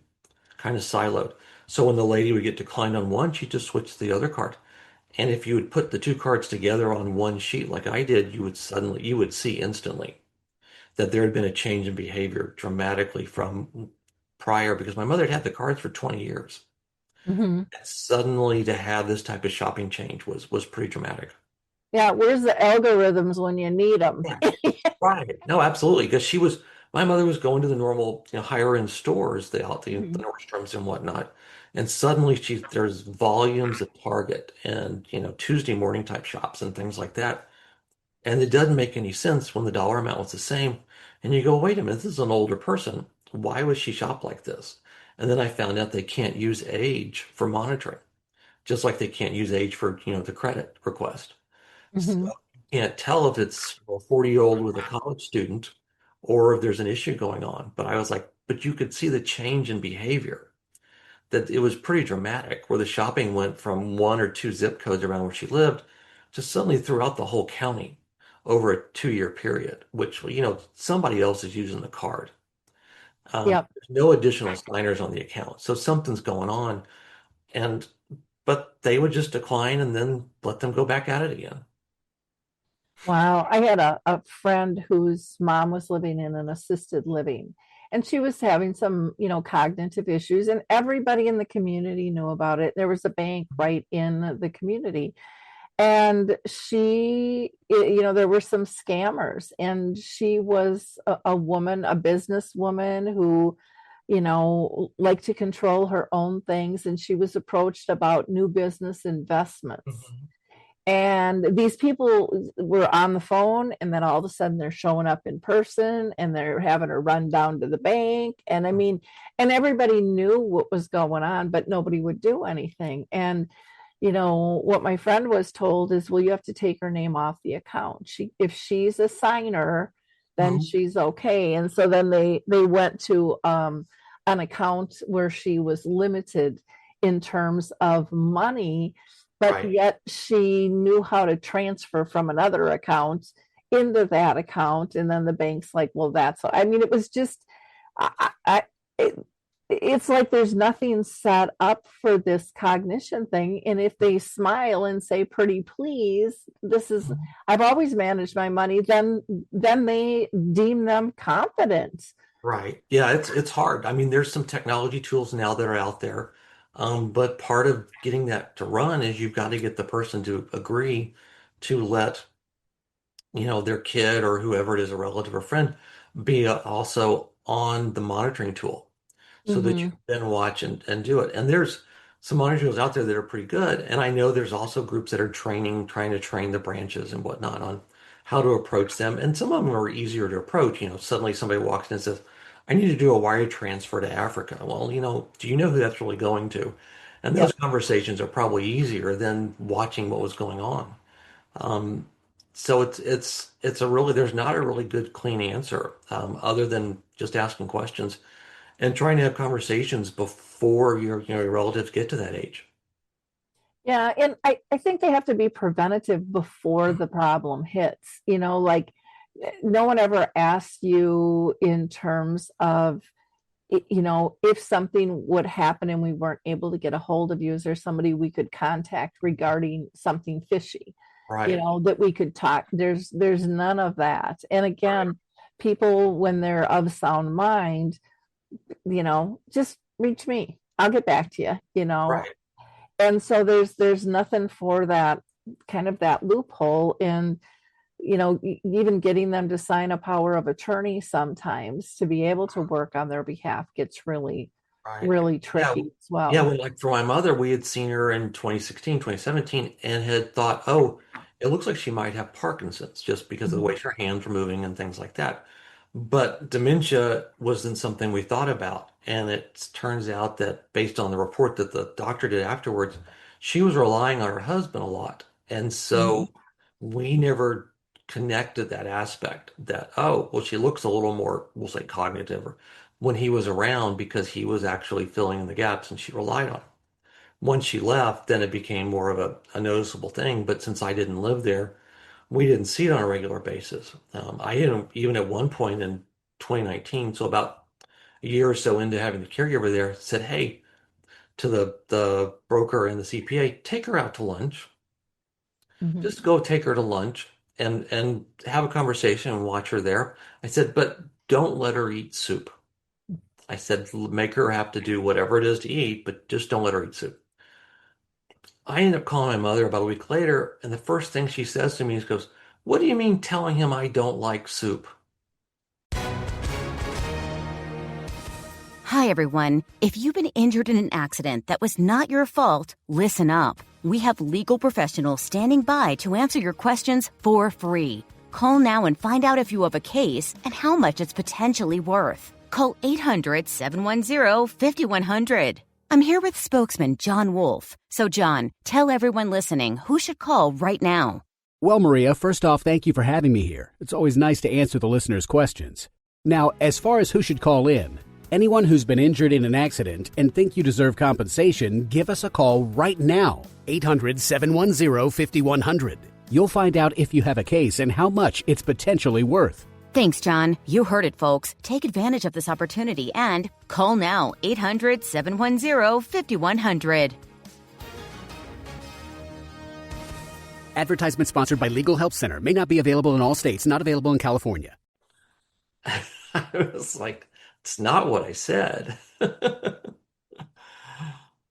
[SPEAKER 4] kind of siloed. So when the lady would get declined on one, she just switched to the other card. And if you would put the two cards together on one sheet like I did, you would see instantly that there had been a change in behavior dramatically from prior because my mother had had the cards for 20 years.
[SPEAKER 3] Hmm.
[SPEAKER 4] And suddenly to have this type of shopping change was pretty dramatic.
[SPEAKER 3] Yeah, where's the algorithms when you need them?
[SPEAKER 4] Right. Right. No, absolutely. Because my mother was going to the normal, higher end stores, the
[SPEAKER 3] Mhm.
[SPEAKER 4] Nordstroms and whatnot. And suddenly there's volumes at Target and, Tuesday morning type shops and things like that. And it doesn't make any sense when the dollar amount was the same. And you go, wait a minute, this is an older person. Why would she shop like this? And then I found out they can't use age for monitoring, just like they can't use age for, the credit request. So
[SPEAKER 3] Hmm.
[SPEAKER 4] you can't tell if it's a 40-year-old with a college student or if there's an issue going on. But I was like, but you could see the change in behavior, that it was pretty dramatic, where the shopping went from one or two zip codes around where she lived to suddenly throughout the whole county over a 2-year period, which, somebody else is using the card.
[SPEAKER 3] Yep.
[SPEAKER 4] There's no additional signers on the account. So something's going on. And, but they would just decline and then let them go back at it again.
[SPEAKER 3] Wow. I had a friend whose mom was living in an assisted living, and she was having some, cognitive issues, and everybody in the community knew about it. There was a bank right in the community. And there were some scammers, and she was a woman, a businesswoman who, liked to control her own things. And she was approached about new business investments.
[SPEAKER 4] Mhm.
[SPEAKER 3] And these people were on the phone, and then all of a sudden they're showing up in person, and they're having her run down to the bank. And I mean, and everybody knew what was going on, but nobody would do anything. And what my friend was told is, well, you have to take her name off the account. If she's a signer, then
[SPEAKER 4] Mhm.
[SPEAKER 3] she's okay. And so then they went to an account where she was limited in terms of money, but
[SPEAKER 4] Right.
[SPEAKER 3] yet she knew how to transfer from another account into that account. And then the bank's like, well, I mean, it was just, it, it's like there's nothing set up for this cognition thing. And if they smile and say, pretty please, I've always managed my money, then they deem them competent.
[SPEAKER 4] Right. Yeah, it's hard. I mean, there's some technology tools now that are out there. But part of getting that to run is you've got to get the person to agree to let, their kid or whoever it is, a relative or friend, be also on the monitoring tool so that you
[SPEAKER 3] Hmm.
[SPEAKER 4] can then watch and do it. And there's some monitoring tools out there that are pretty good. And I know there's also groups that are trying to train the branches and whatnot on how to approach them. And some of them are easier to approach. Suddenly somebody walks in and says, I need to do a wire transfer to Africa. Well, do you know who that's really going to? And those
[SPEAKER 3] Yep.
[SPEAKER 4] conversations are probably easier than watching what was going on. Um, so it's a really there's not a really good clean answer other than just asking questions and trying to have conversations before your relatives get to that age.
[SPEAKER 3] Yeah. And I think they have to be preventative before the problem hits, like no one ever asks you in terms of, if something would happen and we weren't able to get a hold of you, is there somebody we could contact regarding something fishy,
[SPEAKER 4] Right.
[SPEAKER 3] that we could talk? There's none of that. And
[SPEAKER 4] Right.
[SPEAKER 3] again, people, when they're of sound mind, just reach me. I'll get back to you.
[SPEAKER 4] Right.
[SPEAKER 3] And so there's nothing for that kind of that loophole. And even getting them to sign a power of attorney sometimes to be able to work on their behalf gets really,
[SPEAKER 4] Right.
[SPEAKER 3] really
[SPEAKER 4] Yeah.
[SPEAKER 3] tricky as
[SPEAKER 4] Yeah.
[SPEAKER 3] well.
[SPEAKER 4] Well, like for my mother, we had seen her in 2016, 2017, and had thought, oh, it looks like she might have Parkinson's just because of the way
[SPEAKER 3] Mhm.
[SPEAKER 4] her hands were moving and things like that. But dementia wasn't something we thought about. And it turns out that based on the report that the doctor did afterwards, she was relying on her husband a lot. And
[SPEAKER 3] Mhm.
[SPEAKER 4] so we never connected that aspect that, oh, well, she looks a little more, we'll say cognitive, or when he was around because he was actually filling in the gaps and she relied on him. Once she left, then it became more of a noticeable thing. But since I didn't live there, we didn't see it on a regular basis. I didn't even at one point in 2019, so about a year or so into having the caregiver there, said, hey, to the broker and the CPA, take her out to lunch.
[SPEAKER 3] Mhm.
[SPEAKER 4] Just go take her to lunch and have a conversation and watch her there. I said, but don't let her eat soup. I said, make her have to do whatever it is to eat, but just don't let her eat soup. I ended up calling my mother about a week later, and the first thing she says to me is, goes, what do you mean telling him I don't like soup?
[SPEAKER 5] Hi, everyone. If you've been injured in an accident that was not your fault, listen up. We have legal professionals standing by to answer your questions for free. Call now and find out if you have a case and how much it's potentially worth. Call 800-710-5100. I'm here with spokesman John Wolf. So, John, tell everyone listening who should call right now.
[SPEAKER 6] Well, Maria, first off, thank you for having me here. It's always nice to answer the listeners' questions. Now, as far as who should call in, anyone who's been injured in an accident and think you deserve compensation, give us a call right now. 800-710-5100. You'll find out if you have a case and how much it's potentially worth.
[SPEAKER 5] Thanks, John. You heard it, folks. Take advantage of this opportunity and call now. 800-710-5100.
[SPEAKER 6] Advertisement sponsored by Legal Help Center. May not be available in all states. Not available in California.
[SPEAKER 4] I was like, it's not what I said.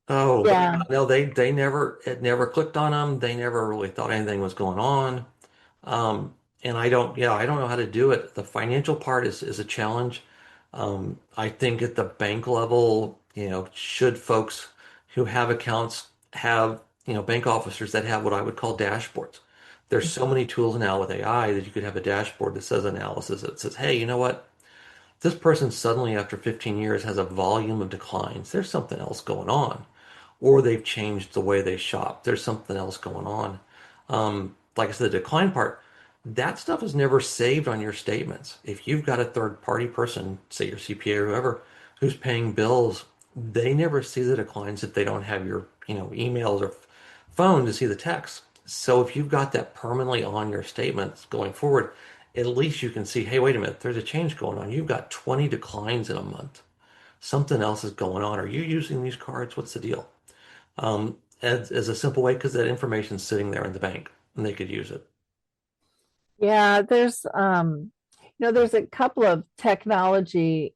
[SPEAKER 4] Oh, but yeah,
[SPEAKER 3] Yeah.
[SPEAKER 4] no, they never, it never clicked on them. They never really thought anything was going on. And I don't know how to do it. The financial part is a challenge. I think at the bank level, should folks who have accounts have, bank officers that have what I would call dashboards. There's so many tools now with AI that you could have a dashboard that says analysis that says, hey, you know what? This person suddenly, after 15 years, has a volume of declines. There's something else going on. Or they've changed the way they shop. There's something else going on. Like I said, the decline part, that stuff is never saved on your statements. If you've got a third party person, say your CPA or whoever, who's paying bills, they never see the declines if they don't have your, emails or phone to see the text. So if you've got that permanently on your statements going forward, at least you can see, hey, wait a minute, there's a change going on. You've got 20 declines in a month. Something else is going on. Are you using these cards? What's the deal? As a simple way, because that information's sitting there in the bank and they could use it.
[SPEAKER 3] Yeah, there's a couple of technology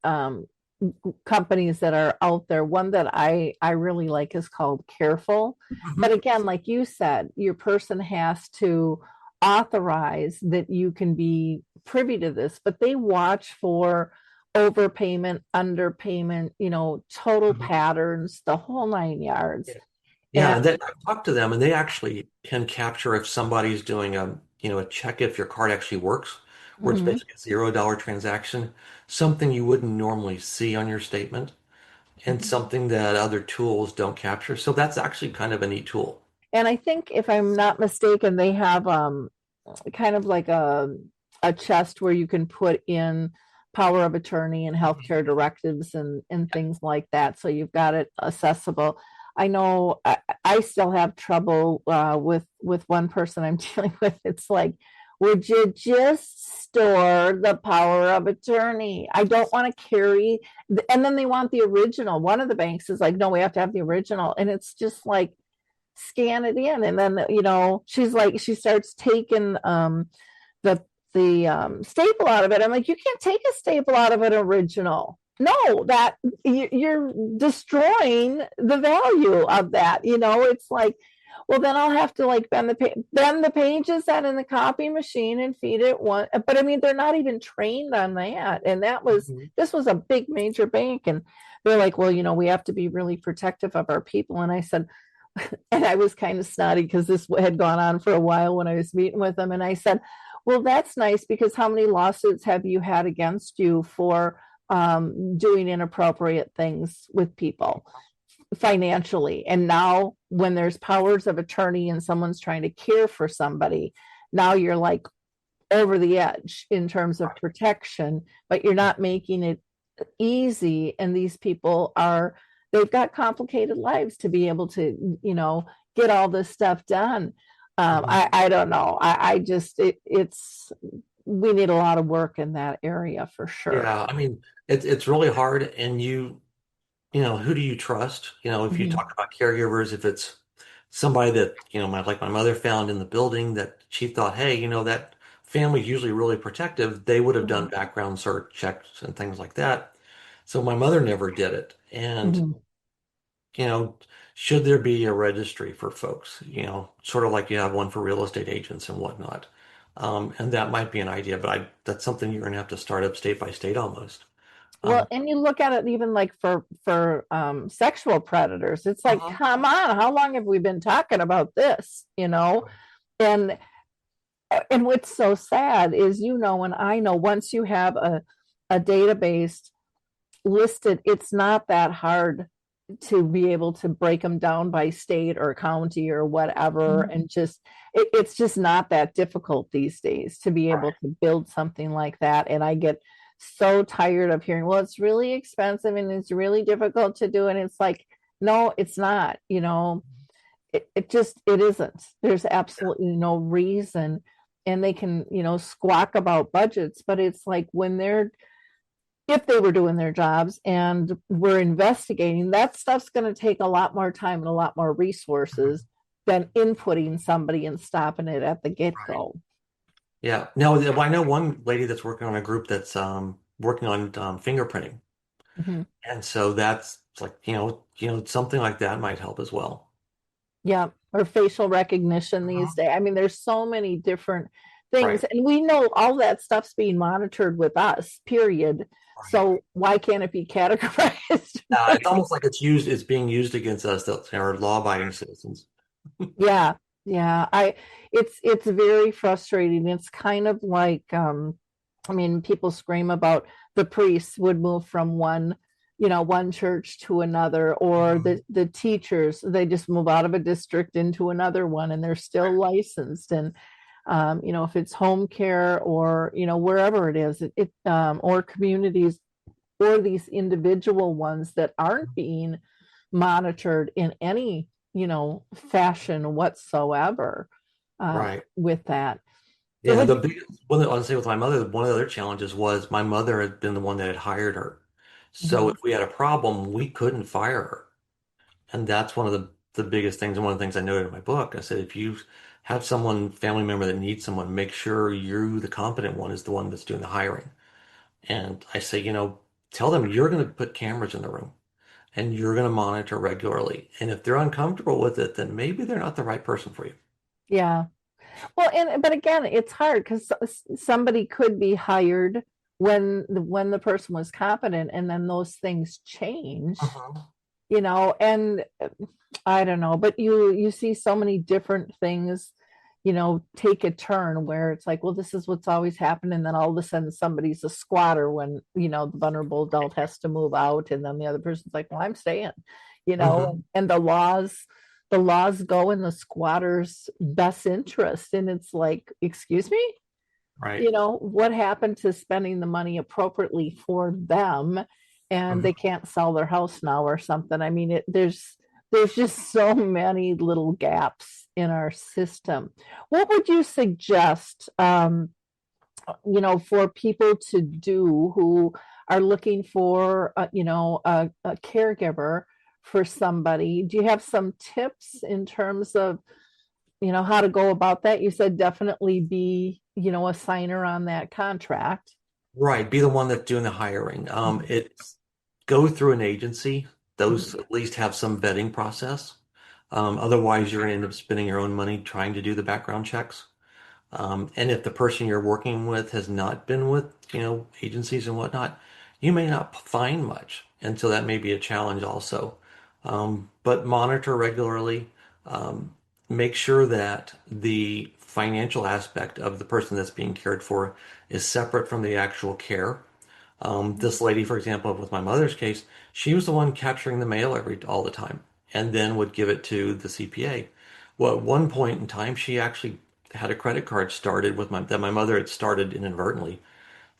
[SPEAKER 3] companies that are out there. One that I really like is called Careful. But again, like you said, your person has to authorize that you can be privy to this, but they watch for overpayment, underpayment, total
[SPEAKER 4] Mhm.
[SPEAKER 3] patterns, the whole nine yards.
[SPEAKER 4] Yeah,
[SPEAKER 3] And
[SPEAKER 4] and then I talked to them, and they actually can capture if somebody's doing a check if your card actually works, where it's
[SPEAKER 3] mhm.
[SPEAKER 4] basically a $0 transaction, something you wouldn't normally see on your statement, and something that other tools don't capture. So that's actually kind of a neat tool.
[SPEAKER 3] And I think if I'm not mistaken, they have kind of like a chest where you can put in power of attorney and healthcare directives and things like that. So you've got it accessible. I know I still have trouble with one person I'm dealing with. It's like, would you just store the power of attorney? I don't want to carry, and then they want the original. One of the banks is like, no, we have to have the original, and it's just like scan it in, and then she's like, she starts taking the staple out of it. I'm like, you can't take a staple out of an original. No, that you're destroying the value of that. It's like, well, then I'll have to like bend the pages that in the copy machine and feed it one. But I mean, they're not even trained on that. And
[SPEAKER 4] Mhm.
[SPEAKER 3] this was a big major bank, and they're like, well, we have to be really protective of our people. And I said, and I was kind of snotty because this had gone on for a while when I was meeting with them. And I said, well, that's nice, because how many lawsuits have you had against you for doing inappropriate things with people financially? And now when there's powers of attorney and someone's trying to care for somebody, now you're like over the edge in terms of protection, but you're not making it easy. And these people they've got complicated lives to be able to get all this stuff done.
[SPEAKER 4] Mhm.
[SPEAKER 3] I don't know. I just it's we need a lot of work in that area for sure.
[SPEAKER 4] Yeah, I mean, it's really hard, and who do you trust? If you
[SPEAKER 3] Mhm.
[SPEAKER 4] talk about caregivers, if it's somebody that, like my mother found in the building that she thought, hey, that family's usually really protective, they would have done
[SPEAKER 3] Mhm.
[SPEAKER 4] background search checks and things like that. So my mother never did it. And,
[SPEAKER 3] Mhm.
[SPEAKER 4] you know, should there be a registry for folks, sort of like you have one for real estate agents and whatnot. And that might be an idea, but that's something you're going to have to start up state by state almost.
[SPEAKER 3] Well,
[SPEAKER 4] Um,
[SPEAKER 3] and you look at it even like for sexual predators. It's like,
[SPEAKER 4] uh-huh.
[SPEAKER 3] come on, how long have we been talking about this? And what's so sad is, and I know, once you have a database listed, it's not that hard to be able to break them down by state or county or whatever. And it's just not that difficult these days to be able to build something like that. And I get so tired of hearing, well, it's really expensive and it's really difficult to do. And it's like, no, it's not. It isn't. There's absolutely no reason. And they can squawk about budgets, but it's like, if they were doing their jobs and were investigating, that stuff's going to take a lot more time and a lot more resources than inputting somebody and stopping it at the get-go.
[SPEAKER 4] Yeah. No, I know one lady that's working on a group that's working on fingerprinting.
[SPEAKER 3] Hmm.
[SPEAKER 4] And so that's like, something like that might help as well.
[SPEAKER 3] Yeah, or facial recognition these
[SPEAKER 4] Mhm.
[SPEAKER 3] days. I mean, there's so many different things,
[SPEAKER 4] Right.
[SPEAKER 3] and we know all that stuff's being monitored with us, period.
[SPEAKER 4] Right.
[SPEAKER 3] So why can't it be categorized?
[SPEAKER 4] It's almost like it's being used against us that are law-abiding citizens.
[SPEAKER 3] Yeah, yeah. It's very frustrating. It's kind of like I mean, people scream about the priests would move from one church to another, or
[SPEAKER 4] Mhm.
[SPEAKER 3] the teachers, they just move out of a district into another one and they're still licensed. And if it's home care or, wherever it is, or communities or these individual ones that aren't being monitored in any fashion whatsoever
[SPEAKER 4] Right.
[SPEAKER 3] with that. It
[SPEAKER 4] Yeah,
[SPEAKER 3] would.
[SPEAKER 4] the biggest one that I want to say with my mother, one of the other challenges was my mother had been the one that had hired her. So
[SPEAKER 3] Mhm.
[SPEAKER 4] if we had a problem, we couldn't fire her. And that's one of the biggest things, and one of the things I noted in my book. I said, if you have someone, family member that needs someone, make sure you, the competent one, is the one that's doing the hiring. And I say, tell them you're going to put cameras in the room and you're going to monitor regularly. And if they're uncomfortable with it, then maybe they're not the right person for you.
[SPEAKER 3] Yeah. Well, but again, it's hard because somebody could be hired when the person was competent, and then those things change,
[SPEAKER 4] Mhm.
[SPEAKER 3] and I don't know, but you see so many different things, take a turn where it's like, well, this is what's always happened, and then all of a sudden somebody's a squatter when, the vulnerable adult has to move out, and then the other person's like, well, I'm staying,
[SPEAKER 4] Mhm.
[SPEAKER 3] and the laws go in the squatter's best interest, and it's like, excuse me,
[SPEAKER 4] Right.
[SPEAKER 3] what happened to spending the money appropriately for them, and
[SPEAKER 4] Mhm.
[SPEAKER 3] they can't sell their house now or something. I mean, there's just so many little gaps in our system. What would you suggest, for people to do who are looking for, a caregiver for somebody? Do you have some tips in terms of, how to go about that? You said definitely be, a signer on that contract.
[SPEAKER 4] Right. Be the one that's doing the hiring. It's go through an agency. Those
[SPEAKER 3] Mhm.
[SPEAKER 4] at least have some vetting process. Otherwise, you're going to end up spending your own money trying to do the background checks. And if the person you're working with has not been with, agencies and whatnot, you may not find much. And so that may be a challenge also. But monitor regularly. Um, Make sure that the financial aspect of the person that's being cared for is separate from the actual care. This lady, for example, with my mother's case, she was the one capturing the mail all the time and then would give it to the CPA. Well, at one point in time, she actually had a credit card started that my mother had started inadvertently.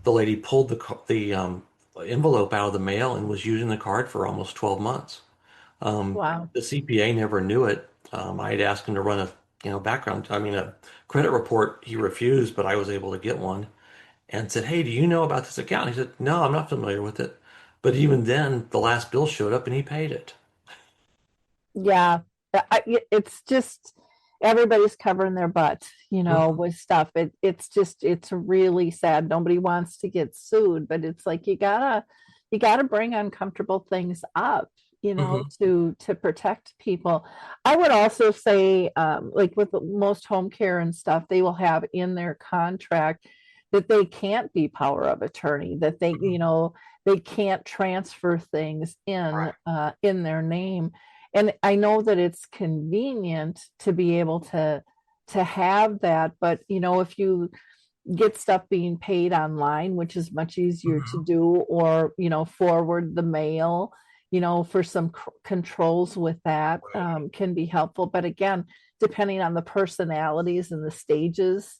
[SPEAKER 4] The lady pulled the envelope out of the mail and was using the card for almost 12 months.
[SPEAKER 3] Wow.
[SPEAKER 4] The CPA never knew it. I had asked him to run a credit report. He refused, but I was able to get one and said, "Hey, do you know about this account?" He said, "No, I'm not familiar with it." But even then, the last bill showed up and he paid it.
[SPEAKER 3] Yeah. It's just everybody's covering their butt,
[SPEAKER 4] Mhm.
[SPEAKER 3] with stuff. It's really sad. Nobody wants to get sued, but it's like you gotta bring uncomfortable things up,
[SPEAKER 4] Mhm.
[SPEAKER 3] to protect people. I would also say, like with most home care and stuff, they will have in their contract that they can't be power of attorney, that
[SPEAKER 4] Mhm.
[SPEAKER 3] they can't transfer things
[SPEAKER 4] Right.
[SPEAKER 3] in their name. And I know that it's convenient to be able to have that, but if you get stuff being paid online, which is much easier to
[SPEAKER 4] Mhm.
[SPEAKER 3] do, or forward the mail, for some controls with that,
[SPEAKER 4] Right.
[SPEAKER 3] can be helpful. But again, depending on the personalities and the stages,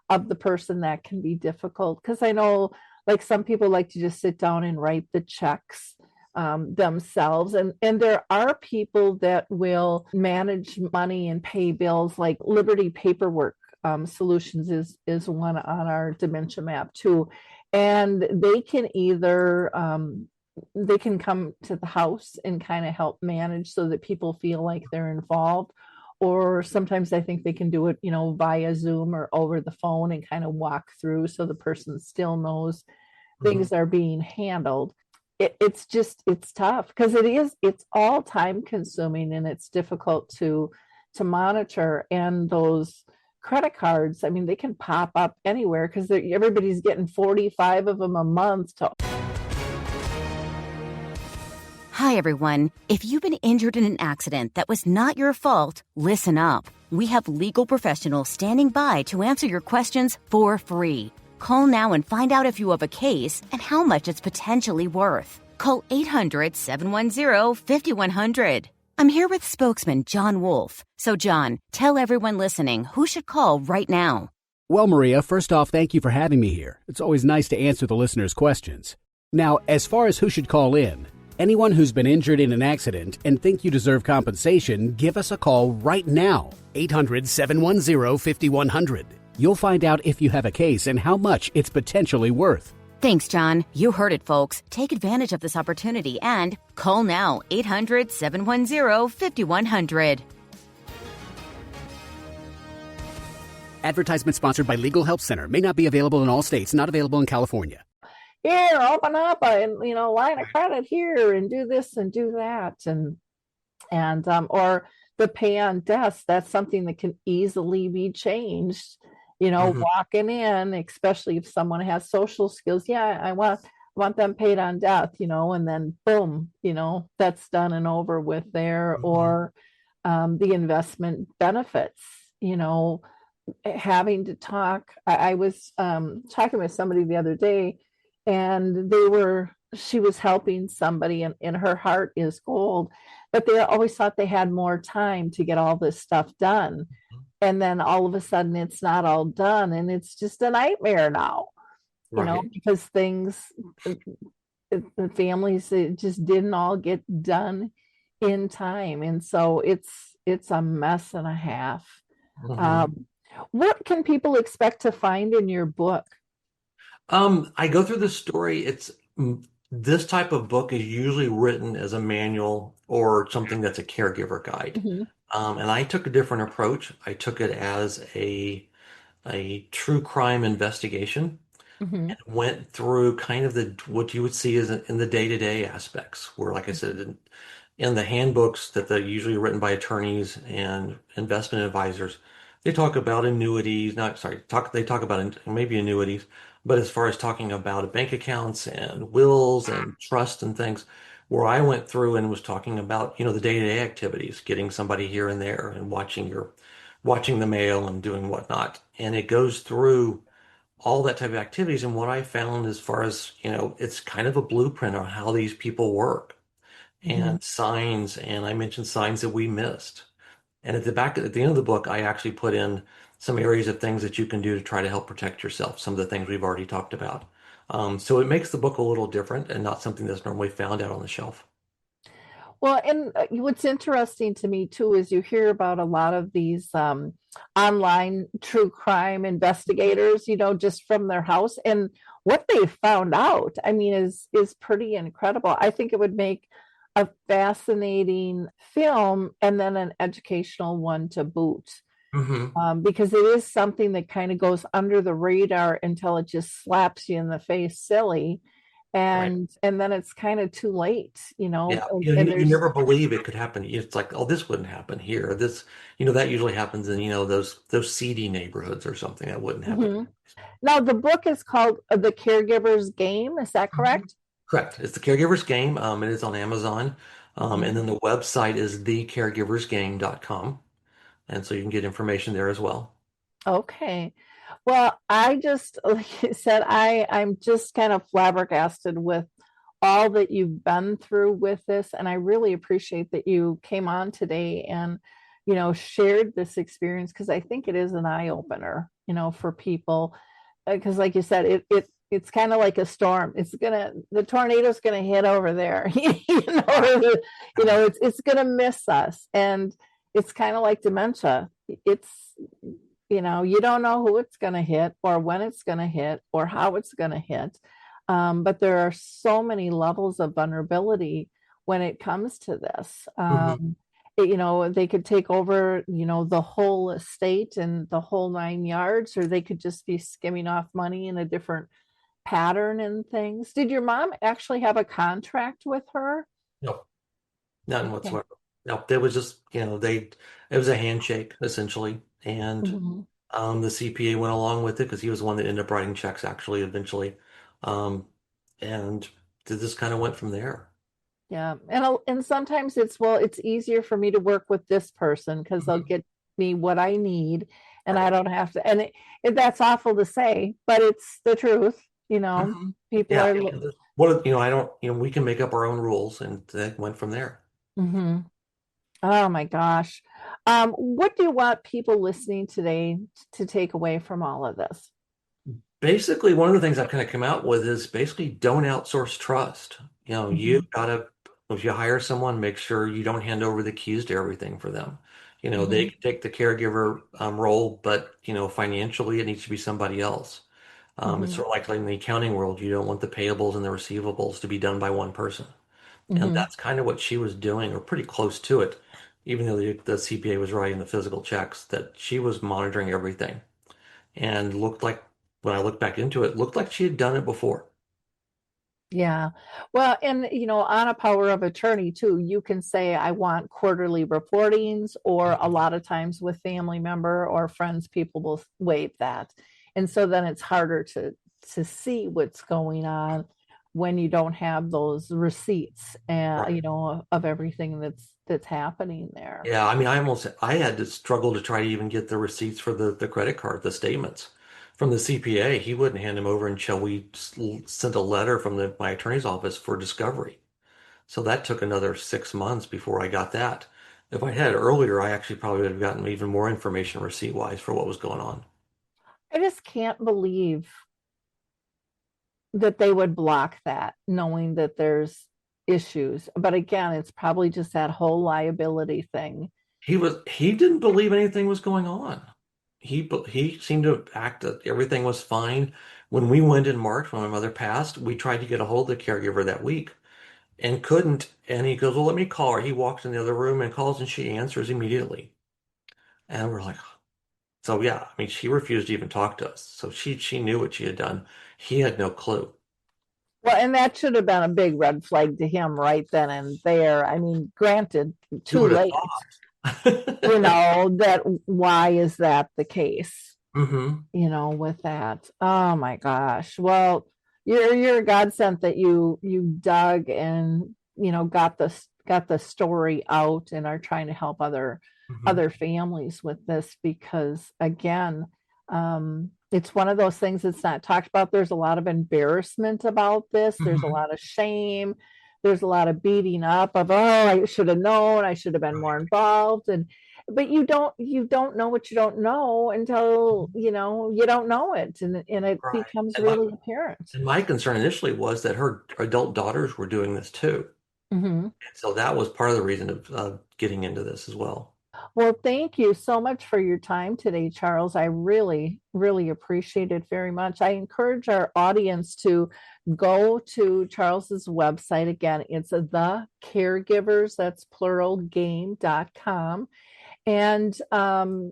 [SPEAKER 3] of the person, that can be difficult, because I know, like, some people like to just sit down and write the checks, themselves, and there are people that will manage money and pay bills, like Liberty Paperwork, Solutions is one on our dementia map too, and they can come to the house and kind of help manage so that people feel like they're involved. Or sometimes I think they can do it, via Zoom or over the phone, and kind of walk through so the person still knows
[SPEAKER 4] Mhm.
[SPEAKER 3] things are being handled. it's tough because it's all time consuming and it's difficult to monitor. And those credit cards, I mean, they can pop up anywhere because everybody's getting 45 of them a month to.
[SPEAKER 5] Hi, everyone. If you've been injured in an accident that was not your fault, listen up. We have legal professionals standing by to answer your questions for free. Call now and find out if you have a case and how much it's potentially worth. Call 800-710-5100. I'm here with spokesman John Wolf. So, John, tell everyone listening who should call right now.
[SPEAKER 6] Well, Maria, first off, thank you for having me here. It's always nice to answer the listeners' questions. Now, as far as who should call in, anyone who's been injured in an accident and think you deserve compensation, give us a call right now. 800-710-5100. You'll find out if you have a case and how much it's potentially worth.
[SPEAKER 5] Thanks, John. You heard it, folks. Take advantage of this opportunity and call now. 800-710-5100.
[SPEAKER 6] Advertisement sponsored by Legal Help Center. May not be available in all states. Not available in California.
[SPEAKER 3] Here, open up a line of credit here and do this and do that, and or the pay on death. That's something that can easily be changed. Walking in, especially if someone has social skills. Yeah, I want them paid on death. And then boom, that's done and over with there. Or the investment benefits. Having to talk. I was talking with somebody the other day. And she was helping somebody and her heart is gold, but they always thought they had more time to get all this stuff done. And then all of a sudden it's not all done and it's just a nightmare now, because things, the families, it just didn't all get done in time. And so it's a mess and a half. What can people expect to find in your book?
[SPEAKER 4] I go through the story. This type of book is usually written as a manual or something that's a caregiver guide. And I took a different approach. I took it as a true crime investigation and went through kind of what you would see as in the day-to-day aspects, where, like I said, in the handbooks that they're usually written by attorneys and investment advisors, they talk about annuities. They talk about maybe annuities. But as far as talking about bank accounts and wills and trust and things, where I went through and was talking about, the day-to-day activities, getting somebody here and there and watching the mail and doing whatnot. And it goes through all that type of activities. And what I found as far as, it's kind of a blueprint on how these people work and signs. And I mentioned signs that we missed. And at the end of the book, I actually put in some areas of things that you can do to try to help protect yourself. Some of the things we've already talked about. So it makes the book a little different and not something that's normally found out on the shelf.
[SPEAKER 3] Well, and what's interesting to me too is you hear about a lot of these online true crime investigators, just from their house, and what they found out, I mean, is pretty incredible. I think it would make a fascinating film and then an educational one to boot. Because it is something that kind of goes under the radar until it just slaps you in the face silly. And then it's kind of too late,
[SPEAKER 4] Yeah,
[SPEAKER 3] and
[SPEAKER 4] you never believe it could happen. It's like, oh, this wouldn't happen here. This, that usually happens in, those seedy neighborhoods or something. That wouldn't happen.
[SPEAKER 3] Now, the book is called The Caregiver's Game. Is that correct?
[SPEAKER 4] Correct. It's The Caregiver's Game. It is on Amazon. And then the website is thecaregiversgame.com. And so you can get information there as well.
[SPEAKER 3] Okay. Well, I just, like I said, I'm just kind of flabbergasted with all that you've been through with this. And I really appreciate that you came on today and, shared this experience, because I think it is an eye opener, for people. Because like you said, it's kind of like a storm. The tornado's going to hit over there, it's going to miss us. And it's kind of like dementia. It's, you don't know who it's going to hit or when it's going to hit or how it's going to hit. But there are so many levels of vulnerability when it comes to this. They could take over, the whole estate and the whole 9 yards, or they could just be skimming off money in a different pattern and things. Did your mom actually have a contract with her?
[SPEAKER 4] No, none
[SPEAKER 3] Okay.
[SPEAKER 4] whatsoever. No, it was just, it was a handshake essentially. And
[SPEAKER 3] Mhm.
[SPEAKER 4] the CPA went along with it because he was the one that ended up writing checks actually eventually. Um, and this kind of went from there.
[SPEAKER 3] Yeah. And sometimes it's easier for me to work with this person because they'll
[SPEAKER 4] Mhm.
[SPEAKER 3] get me what I need and I
[SPEAKER 4] Right.
[SPEAKER 3] don't have to. And that's awful to say, but it's the truth.
[SPEAKER 4] Mhm.
[SPEAKER 3] People
[SPEAKER 4] Yeah.
[SPEAKER 3] are.
[SPEAKER 4] I don't, we can make up our own rules and that went from there.
[SPEAKER 3] Mhm. Oh my gosh. What do you want people listening today to take away from all of this?
[SPEAKER 4] Basically, one of the things I've kind of come out with is basically don't outsource trust. You
[SPEAKER 3] Mhm.
[SPEAKER 4] gotta, if you hire someone, make sure you don't hand over the keys to everything for them. They
[SPEAKER 3] Mhm.
[SPEAKER 4] can take the caregiver role, but financially it needs to be somebody else. It's
[SPEAKER 3] Mhm.
[SPEAKER 4] sort of like in the accounting world, you don't want the payables and the receivables to be done by one person. And
[SPEAKER 3] Mhm.
[SPEAKER 4] that's kind of what she was doing, or pretty close to it, even though the CPA was writing the physical checks, that she was monitoring everything and looked like, when I looked back into it, looked like she had done it before.
[SPEAKER 3] Yeah. Well, and on a power of attorney too, you can say I want quarterly reportings, or a lot of times with family member or friends, people will waive that. And so then it's harder to see what's going on when you don't have those receipts and
[SPEAKER 4] Right.
[SPEAKER 3] of everything that's happening there.
[SPEAKER 4] Yeah, I mean, I had to struggle to try to even get the receipts for the credit card, the statements from the CPA. He wouldn't hand them over until we sent a letter from my attorney's office for discovery. So that took another 6 months before I got that. If I had it earlier, I actually probably would have gotten even more information receipt-wise for what was going on.
[SPEAKER 3] I just can't believe that they would block that, knowing that there's issues. But again, it's probably just that whole liability thing.
[SPEAKER 4] He didn't believe anything was going on. He seemed to act that everything was fine. When we went in March, when my mother passed, we tried to get a hold of the caregiver that week and couldn't. And he goes, "Well, let me call her." He walks in the other room and calls, and she answers immediately. And we're like, so yeah, I mean, she refused to even talk to us. So she knew what she had done. He had no clue.
[SPEAKER 3] Well, and that should have been a big red flag to him right then and there. I mean, granted,
[SPEAKER 4] Who
[SPEAKER 3] too
[SPEAKER 4] would have
[SPEAKER 3] late,
[SPEAKER 4] thought?
[SPEAKER 3] that why is that the case,
[SPEAKER 4] Hmm.
[SPEAKER 3] with that? Oh my gosh. Well, you're a godsend that you dug and, got the story out and are trying to help
[SPEAKER 4] Hmm.
[SPEAKER 3] other families with this because again, it's one of those things that's not talked about. There's a lot of embarrassment about this. There's a
[SPEAKER 4] Hmm.
[SPEAKER 3] lot of shame. There's a lot of beating up of, oh, I should have known. I should have been more involved. But you don't know what you don't know until, you don't know it. And it
[SPEAKER 4] Right.
[SPEAKER 3] becomes really apparent.
[SPEAKER 4] And my concern initially was that her adult daughters were doing this too.
[SPEAKER 3] Mhm.
[SPEAKER 4] So that was part of the reason of getting into this as well.
[SPEAKER 3] Well, thank you so much for your time today, Charles. I really, really appreciate it very much. I encourage our audience to go to Charles's website. Again, it's the caregivers, that's plural, game.com. And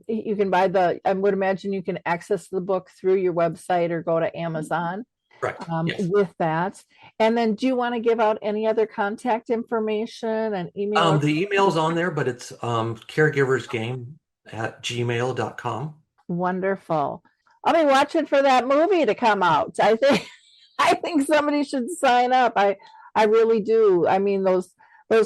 [SPEAKER 3] you can I would imagine you can access the book through your website or go to Amazon
[SPEAKER 4] Correct. Yes.
[SPEAKER 3] with that. And then do you want to give out any other contact information and email?
[SPEAKER 4] The email's on there, but it's caregiversgame@gmail.com.
[SPEAKER 3] Wonderful. I'll be watching for that movie to come out. I think I think somebody should sign up. I really do. I mean those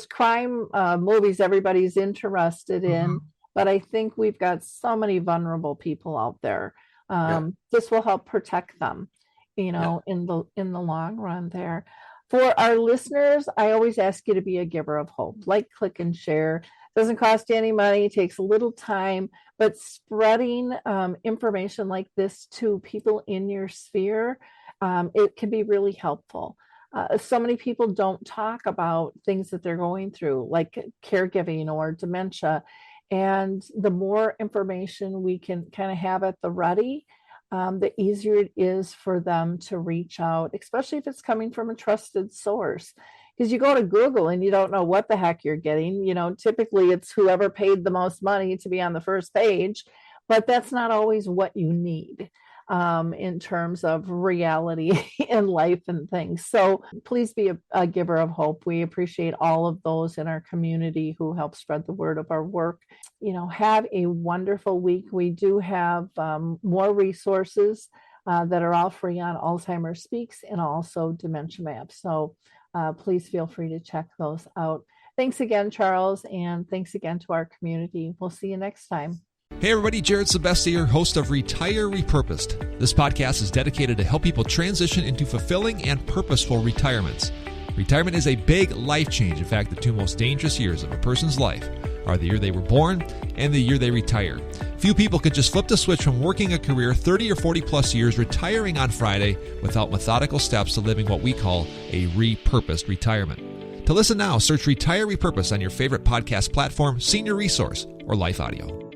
[SPEAKER 3] crime movies everybody's interested in,
[SPEAKER 4] Hmm.
[SPEAKER 3] but I think we've got so many vulnerable people out there.
[SPEAKER 4] Yeah.
[SPEAKER 3] This will help protect them,
[SPEAKER 4] Yeah.
[SPEAKER 3] in the long run there. For our listeners, I always ask you to be a giver of hope. Like, click, and share. Doesn't cost you any money, takes a little time, but spreading information like this to people in your sphere, it can be really helpful. So many people don't talk about things that they're going through, like caregiving or dementia. And the more information we can kind of have at the ready, the easier it is for them to reach out, especially if it's coming from a trusted source. Because you go to Google and you don't know what the heck you're getting. Typically it's whoever paid the most money to be on the first page, but that's not always what you need. in terms of reality in life and things. So please be a giver of hope. We appreciate all of those in our community who help spread the word of our work. Have a wonderful week. We do have more resources that are all free on Alzheimer's Speaks and also Dementia Map. So please feel free to check those out. Thanks again, Charles, and thanks again to our community. We'll see you next time.
[SPEAKER 7] Hey everybody, Jared Sebestier, host of Retire Repurposed. This podcast is dedicated to help people transition into fulfilling and purposeful retirements. Retirement is a big life change. In fact, the two most dangerous years of a person's life are the year they were born and the year they retire. Few people can just flip the switch from working a career 30 or 40 plus years, retiring on Friday, without methodical steps to living what we call a repurposed retirement. To listen now, search Retire Repurposed on your favorite podcast platform, Senior Resource, or Life Audio.